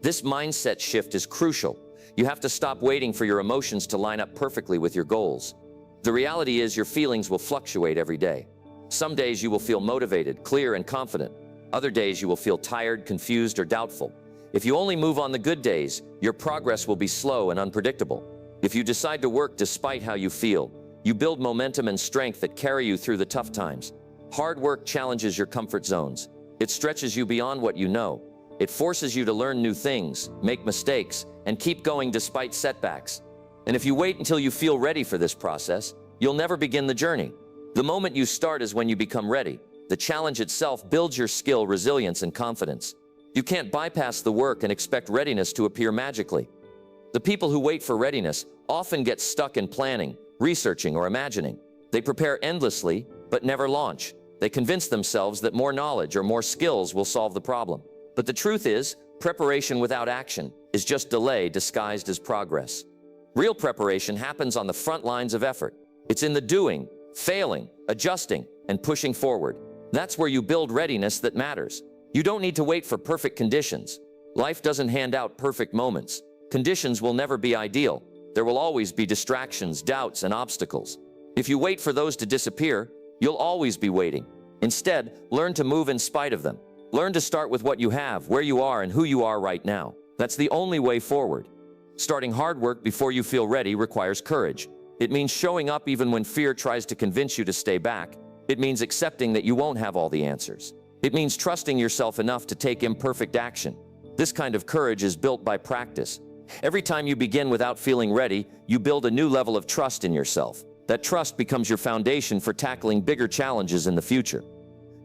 This mindset shift is crucial. You have to stop waiting for your emotions to line up perfectly with your goals. The reality is your feelings will fluctuate every day. Some days you will feel motivated, clear, and confident. Other days you will feel tired, confused, or doubtful. If you only move on the good days, your progress will be slow and unpredictable. If you decide to work despite how you feel, you build momentum and strength that carry you through the tough times. Hard work challenges your comfort zones. It stretches you beyond what you know. It forces you to learn new things, make mistakes, and keep going despite setbacks. And if you wait until you feel ready for this process, you'll never begin the journey. The moment you start is when you become ready. The challenge itself builds your skill, resilience, and confidence. You can't bypass the work and expect readiness to appear magically. The people who wait for readiness often get stuck in planning, researching, or imagining. They prepare endlessly, but never launch. They convince themselves that more knowledge or more skills will solve the problem. But the truth is, preparation without action is just delay disguised as progress. Real preparation happens on the front lines of effort. It's in the doing, failing, adjusting, and pushing forward. That's where you build readiness that matters. You don't need to wait for perfect conditions. Life doesn't hand out perfect moments. Conditions will never be ideal. There will always be distractions, doubts, and obstacles. If you wait for those to disappear, you'll always be waiting. Instead, learn to move in spite of them. Learn to start with what you have, where you are, and who you are right now. That's the only way forward. Starting hard work before you feel ready requires courage. It means showing up even when fear tries to convince you to stay back. It means accepting that you won't have all the answers. It means trusting yourself enough to take imperfect action. This kind of courage is built by practice. Every time you begin without feeling ready, you build a new level of trust in yourself. That trust becomes your foundation for tackling bigger challenges in the future.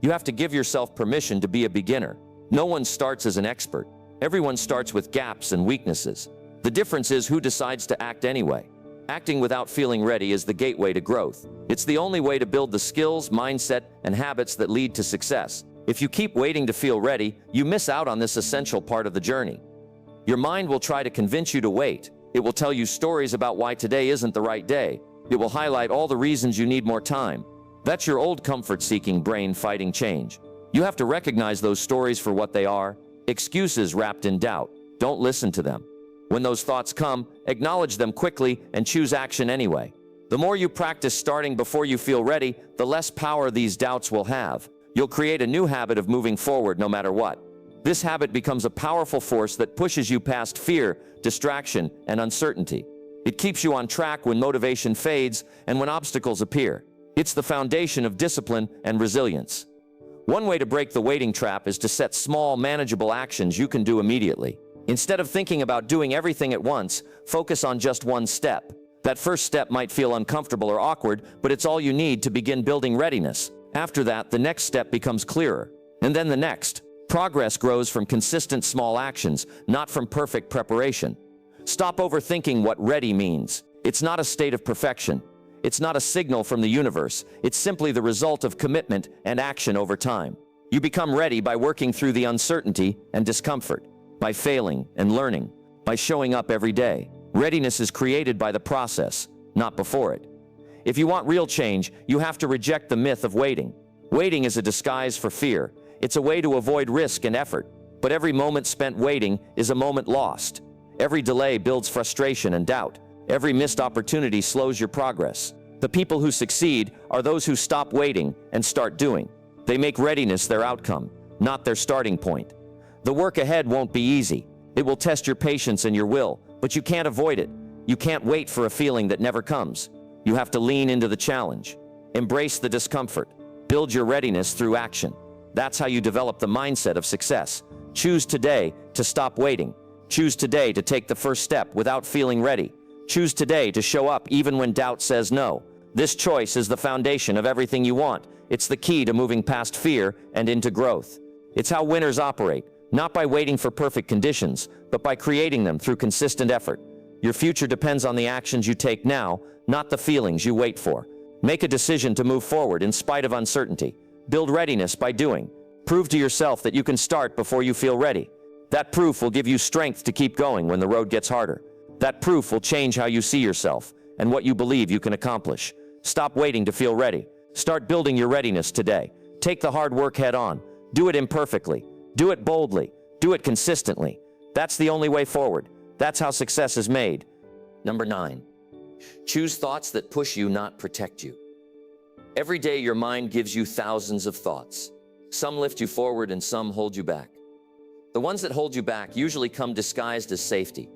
You have to give yourself permission to be a beginner. No one starts as an expert. Everyone starts with gaps and weaknesses. The difference is who decides to act anyway. Acting without feeling ready is the gateway to growth. It's the only way to build the skills, mindset, and habits that lead to success. If you keep waiting to feel ready, you miss out on this essential part of the journey. Your mind will try to convince you to wait. It will tell you stories about why today isn't the right day. It will highlight all the reasons you need more time. That's your old comfort-seeking brain fighting change. You have to recognize those stories for what they are: excuses wrapped in doubt. Don't listen to them. When those thoughts come, acknowledge them quickly and choose action anyway. The more you practice starting before you feel ready, the less power these doubts will have. You'll create a new habit of moving forward no matter what. This habit becomes a powerful force that pushes you past fear, distraction, and uncertainty. It keeps you on track when motivation fades and when obstacles appear. It's the foundation of discipline and resilience. One way to break the waiting trap is to set small, manageable actions you can do immediately. Instead of thinking about doing everything at once, focus on just one step. That first step might feel uncomfortable or awkward, but it's all you need to begin building readiness. After that, the next step becomes clearer. And then the next. Progress grows from consistent small actions, not from perfect preparation. Stop overthinking what ready means. It's not a state of perfection. It's not a signal from the universe. It's simply the result of commitment and action over time. You become ready by working through the uncertainty and discomfort, by failing and learning, by showing up every day. Readiness is created by the process, not before it. If you want real change, you have to reject the myth of waiting. Waiting is a disguise for fear. It's a way to avoid risk and effort. But every moment spent waiting is a moment lost. Every delay builds frustration and doubt. Every missed opportunity slows your progress. The people who succeed are those who stop waiting and start doing. They make readiness their outcome, not their starting point. The work ahead won't be easy. It will test your patience and your will, but you can't avoid it. You can't wait for a feeling that never comes. You have to lean into the challenge. Embrace the discomfort. Build your readiness through action. That's how you develop the mindset of success. Choose today to stop waiting. Choose today to take the first step without feeling ready. Choose today to show up even when doubt says no. This choice is the foundation of everything you want. It's the key to moving past fear and into growth. It's how winners operate, not by waiting for perfect conditions, but by creating them through consistent effort. Your future depends on the actions you take now, not the feelings you wait for. Make a decision to move forward in spite of uncertainty. Build readiness by doing. Prove to yourself that you can start before you feel ready. That proof will give you strength to keep going when the road gets harder. That proof will change how you see yourself and what you believe you can accomplish. Stop waiting to feel ready. Start building your readiness today. Take the hard work head on. Do it imperfectly. Do it boldly. Do it consistently. That's the only way forward. That's how success is made. Number 9. Choose thoughts that push you, not protect you. Every day your mind gives you thousands of thoughts. Some lift you forward and some hold you back. The ones that hold you back usually come disguised as safety.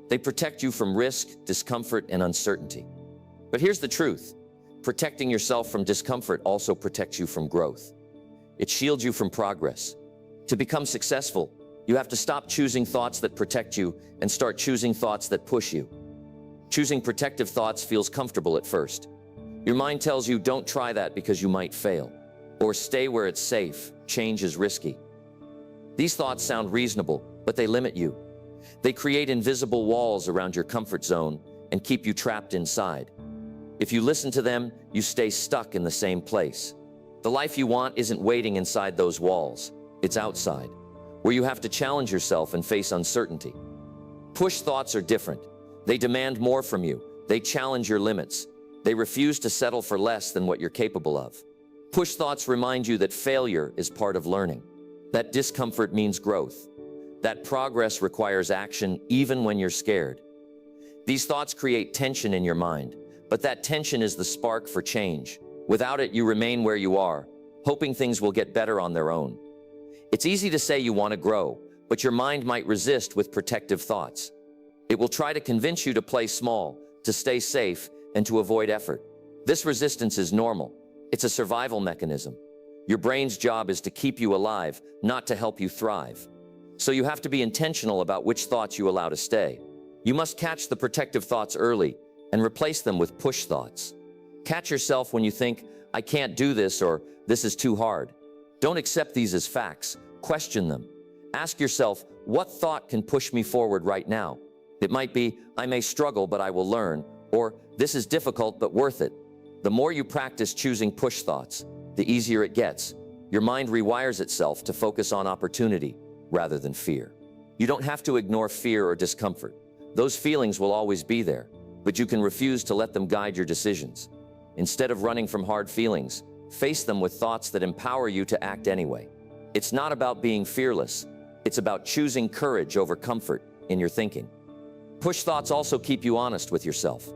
They protect you from risk, discomfort, and uncertainty. But here's the truth. Protecting yourself from discomfort also protects you from growth. It shields you from progress. To become successful, you have to stop choosing thoughts that protect you and start choosing thoughts that push you. Choosing protective thoughts feels comfortable at first. Your mind tells you don't try that because you might fail, or stay where it's safe, change is risky. These thoughts sound reasonable, but they limit you. They create invisible walls around your comfort zone and keep you trapped inside. If you listen to them, you stay stuck in the same place. The life you want isn't waiting inside those walls. It's outside, where you have to challenge yourself and face uncertainty. Push thoughts are different. They demand more from you. They challenge your limits. They refuse to settle for less than what you're capable of. Push thoughts remind you that failure is part of learning, that discomfort means growth, that progress requires action even when you're scared. These thoughts create tension in your mind, but that tension is the spark for change. Without it, you remain where you are, hoping things will get better on their own. It's easy to say you want to grow, but your mind might resist with protective thoughts. It will try to convince you to play small, to stay safe, and to avoid effort. This resistance is normal. It's a survival mechanism. Your brain's job is to keep you alive, not to help you thrive. So you have to be intentional about which thoughts you allow to stay. You must catch the protective thoughts early and replace them with push thoughts. Catch yourself when you think, I can't do this, or this is too hard. Don't accept these as facts. Question them. Ask yourself, what thought can push me forward right now? It might be, I may struggle, but I will learn, or this is difficult, but worth it. The more you practice choosing push thoughts, the easier it gets. Your mind rewires itself to focus on opportunity rather than fear. You don't have to ignore fear or discomfort. Those feelings will always be there, but you can refuse to let them guide your decisions. Instead of running from hard feelings, face them with thoughts that empower you to act anyway. It's not about being fearless. It's about choosing courage over comfort in your thinking. Push thoughts also keep you honest with yourself.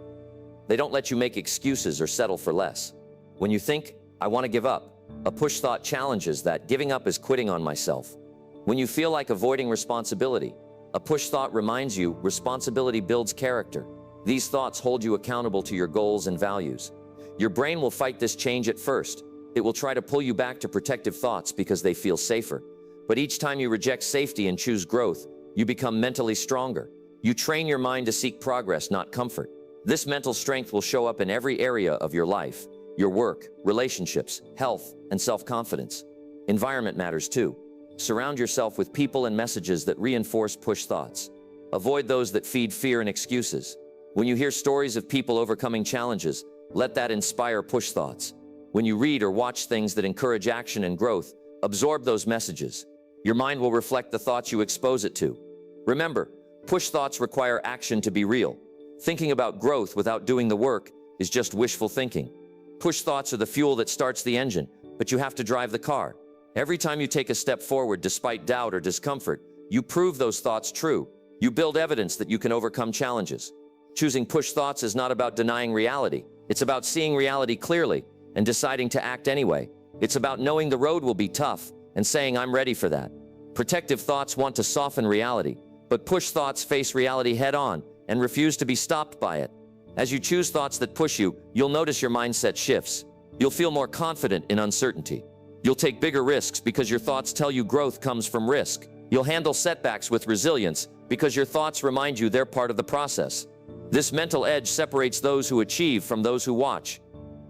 They don't let you make excuses or settle for less. When you think, I want to give up, a push thought challenges that giving up is quitting on myself. When you feel like avoiding responsibility, a push thought reminds you responsibility builds character. These thoughts hold you accountable to your goals and values. Your brain will fight this change at first. It will try to pull you back to protective thoughts because they feel safer. But each time you reject safety and choose growth, you become mentally stronger. You train your mind to seek progress, not comfort. This mental strength will show up in every area of your life, your work, relationships, health, and self-confidence. Environment matters too. Surround yourself with people and messages that reinforce push thoughts. Avoid those that feed fear and excuses. When you hear stories of people overcoming challenges, let that inspire push thoughts. When you read or watch things that encourage action and growth, absorb those messages. Your mind will reflect the thoughts you expose it to. Remember, push thoughts require action to be real. Thinking about growth without doing the work is just wishful thinking. Push thoughts are the fuel that starts the engine, but you have to drive the car. Every time you take a step forward despite doubt or discomfort, you prove those thoughts true. You build evidence that you can overcome challenges. Choosing push thoughts is not about denying reality. It's about seeing reality clearly and deciding to act anyway. It's about knowing the road will be tough and saying, I'm ready for that. Protective thoughts want to soften reality, but push thoughts face reality head on and refuse to be stopped by it. As you choose thoughts that push you, you'll notice your mindset shifts. You'll feel more confident in uncertainty. You'll take bigger risks because your thoughts tell you growth comes from risk. You'll handle setbacks with resilience because your thoughts remind you they're part of the process. This mental edge separates those who achieve from those who watch.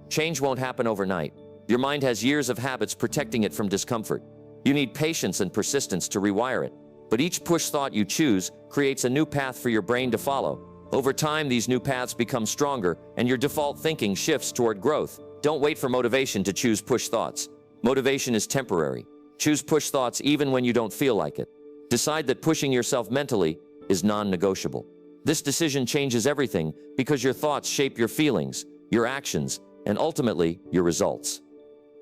Change won't happen overnight. Your mind has years of habits protecting it from discomfort. You need patience and persistence to rewire it. But each push thought you choose creates a new path for your brain to follow. Over time, these new paths become stronger and your default thinking shifts toward growth. Don't wait for motivation to choose push thoughts. Motivation is temporary. Choose push thoughts even when you don't feel like it. Decide that pushing yourself mentally is non-negotiable. This decision changes everything because your thoughts shape your feelings, your actions, and ultimately your results.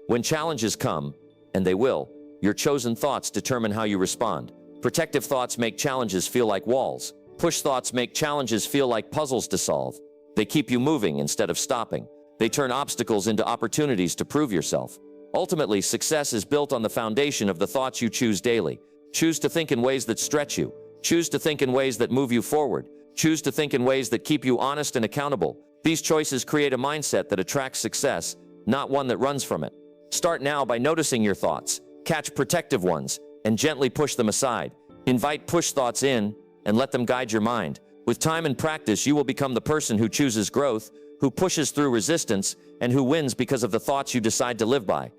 When challenges come, and they will, Your chosen thoughts determine how you respond. Protective thoughts make challenges feel like walls. Push thoughts make challenges feel like puzzles to solve. They keep you moving instead of stopping. They turn obstacles into opportunities to prove yourself. Ultimately, success is built on the foundation of the thoughts you choose daily. Choose to think in ways that stretch you. Choose to think in ways that move you forward. Choose to think in ways that keep you honest and accountable. These choices create a mindset that attracts success, not one that runs from it. Start now by noticing your thoughts. Catch protective ones and gently push them aside. Invite push thoughts in and let them guide your mind. With time and practice, you will become the person who chooses growth, who pushes through resistance, and who wins because of the thoughts you decide to live by.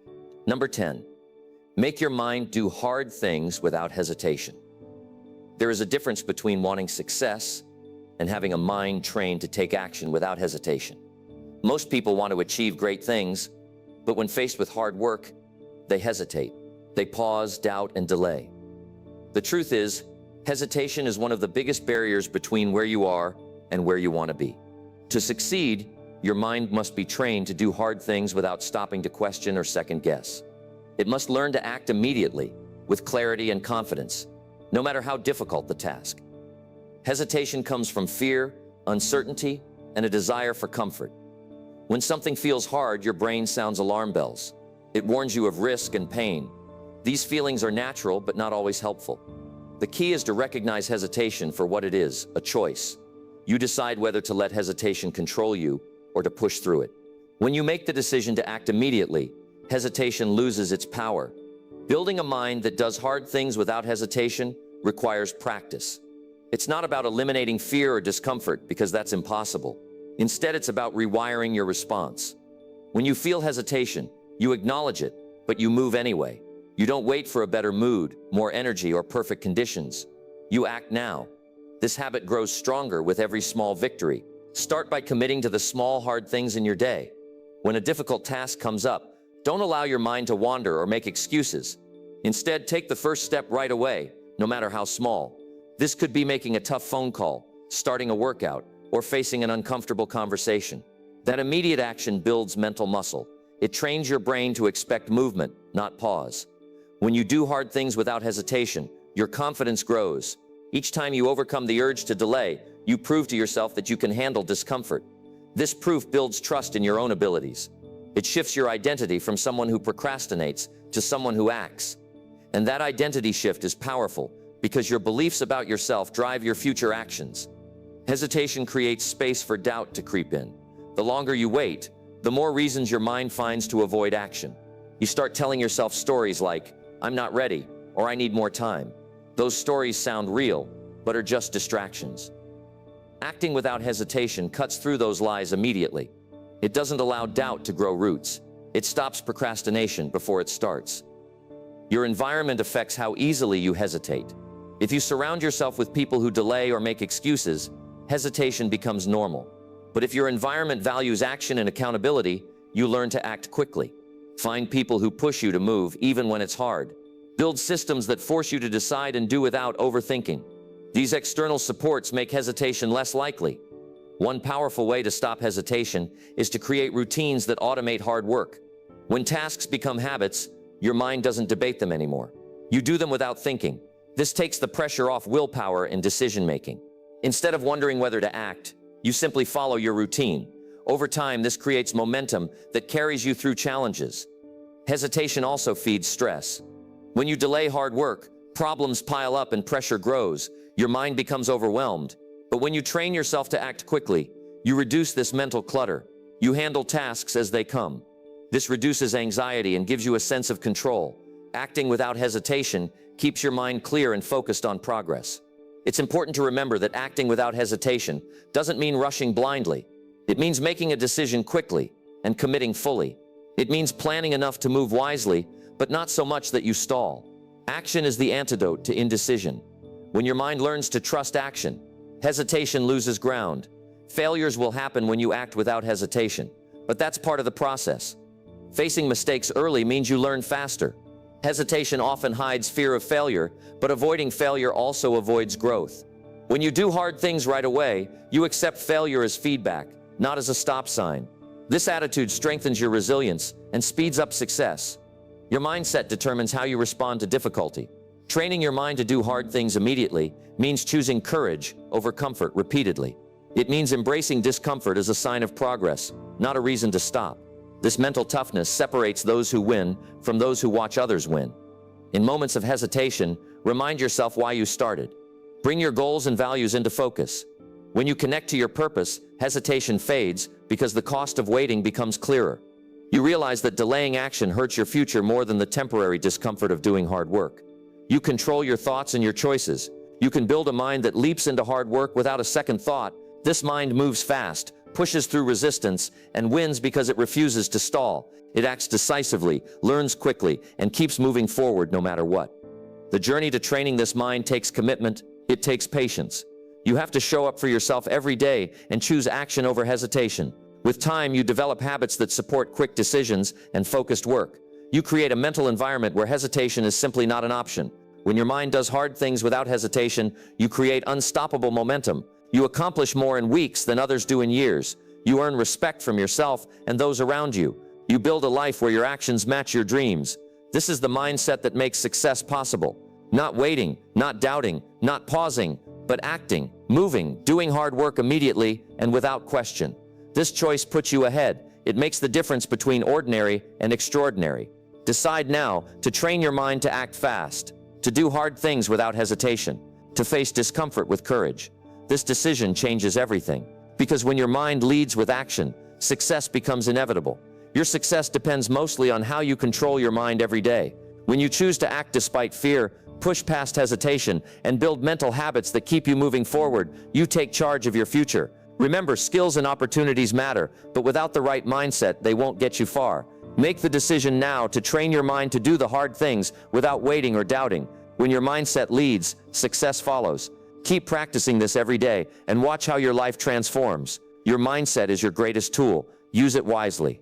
Number 10, make your mind do hard things without hesitation. There is a difference between wanting success and having a mind trained to take action without hesitation. Most people want to achieve great things, but when faced with hard work, they hesitate. They pause, doubt, and delay. The truth is, hesitation is one of the biggest barriers between where you are and where you want to be. To succeed, your mind must be trained to do hard things without stopping to question or second guess. It must learn to act immediately, with clarity and confidence, no matter how difficult the task. Hesitation comes from fear, uncertainty, and a desire for comfort. When something feels hard, your brain sounds alarm bells. It warns you of risk and pain. These feelings are natural, but not always helpful. The key is to recognize hesitation for what it is, a choice. You decide whether to let hesitation control you or to push through it. When you make the decision to act immediately, hesitation loses its power. Building a mind that does hard things without hesitation requires practice. It's not about eliminating fear or discomfort, because that's impossible. Instead, it's about rewiring your response. When you feel hesitation, you acknowledge it, but you move anyway. You don't wait for a better mood, more energy, or perfect conditions. You act now. This habit grows stronger with every small victory. Start by committing to the small, hard things in your day. When a difficult task comes up, don't allow your mind to wander or make excuses. Instead, take the first step right away, no matter how small. This could be making a tough phone call, starting a workout, or facing an uncomfortable conversation. That immediate action builds mental muscle. It trains your brain to expect movement, not pause. When you do hard things without hesitation, your confidence grows. Each time you overcome the urge to delay, you prove to yourself that you can handle discomfort. This proof builds trust in your own abilities. It shifts your identity from someone who procrastinates to someone who acts. And that identity shift is powerful, because your beliefs about yourself drive your future actions. Hesitation creates space for doubt to creep in. The longer you wait, the more reasons your mind finds to avoid action. You start telling yourself stories like, "I'm not ready," or "I need more time." Those stories sound real, but are just distractions. Acting without hesitation cuts through those lies immediately. It doesn't allow doubt to grow roots. It stops procrastination before it starts. Your environment affects how easily you hesitate. If you surround yourself with people who delay or make excuses, hesitation becomes normal. But if your environment values action and accountability, you learn to act quickly. Find people who push you to move even when it's hard. Build systems that force you to decide and do without overthinking. These external supports make hesitation less likely. One powerful way to stop hesitation is to create routines that automate hard work. When tasks become habits, your mind doesn't debate them anymore. You do them without thinking. This takes the pressure off willpower and decision-making. Instead of wondering whether to act, you simply follow your routine. Over time, this creates momentum that carries you through challenges. Hesitation also feeds stress. When you delay hard work, problems pile up and pressure grows. Your mind becomes overwhelmed. But when you train yourself to act quickly, you reduce this mental clutter. You handle tasks as they come. This reduces anxiety and gives you a sense of control. Acting without hesitation keeps your mind clear and focused on progress. It's important to remember that acting without hesitation doesn't mean rushing blindly. It means making a decision quickly and committing fully. It means planning enough to move wisely, but not so much that you stall. Action is the antidote to indecision. When your mind learns to trust action, hesitation loses ground. Failures will happen when you act without hesitation, but that's part of the process. Facing mistakes early means you learn faster. Hesitation often hides fear of failure, but avoiding failure also avoids growth. When you do hard things right away, you accept failure as feedback, not as a stop sign. This attitude strengthens your resilience and speeds up success. Your mindset determines how you respond to difficulty. Training your mind to do hard things immediately means choosing courage over comfort repeatedly. It means embracing discomfort as a sign of progress, not a reason to stop. This mental toughness separates those who win from those who watch others win. In moments of hesitation, remind yourself why you started. Bring your goals and values into focus. When you connect to your purpose, hesitation fades because the cost of waiting becomes clearer. You realize that delaying action hurts your future more than the temporary discomfort of doing hard work. You control your thoughts and your choices. You can build a mind that leaps into hard work without a second thought. This mind moves fast, pushes through resistance, and wins because it refuses to stall. It acts decisively, learns quickly, and keeps moving forward no matter what. The journey to training this mind takes commitment. It takes patience. You have to show up for yourself every day and choose action over hesitation. With time, you develop habits that support quick decisions and focused work. You create a mental environment where hesitation is simply not an option. When your mind does hard things without hesitation, you create unstoppable momentum. You accomplish more in weeks than others do in years. You earn respect from yourself and those around you. You build a life where your actions match your dreams. This is the mindset that makes success possible. Not waiting, not doubting, not pausing, but acting, moving, doing hard work immediately and without question. This choice puts you ahead. It makes the difference between ordinary and extraordinary. Decide now to train your mind to act fast, to do hard things without hesitation, to face discomfort with courage. This decision changes everything, because when your mind leads with action, success becomes inevitable. Your success depends mostly on how you control your mind every day. When you choose to act despite fear, push past hesitation, and build mental habits that keep you moving forward, you take charge of your future. Remember, skills and opportunities matter, but without the right mindset, they won't get you far. Make the decision now to train your mind to do the hard things without waiting or doubting. When your mindset leads, success follows. Keep practicing this every day and watch how your life transforms. Your mindset is your greatest tool. Use it wisely.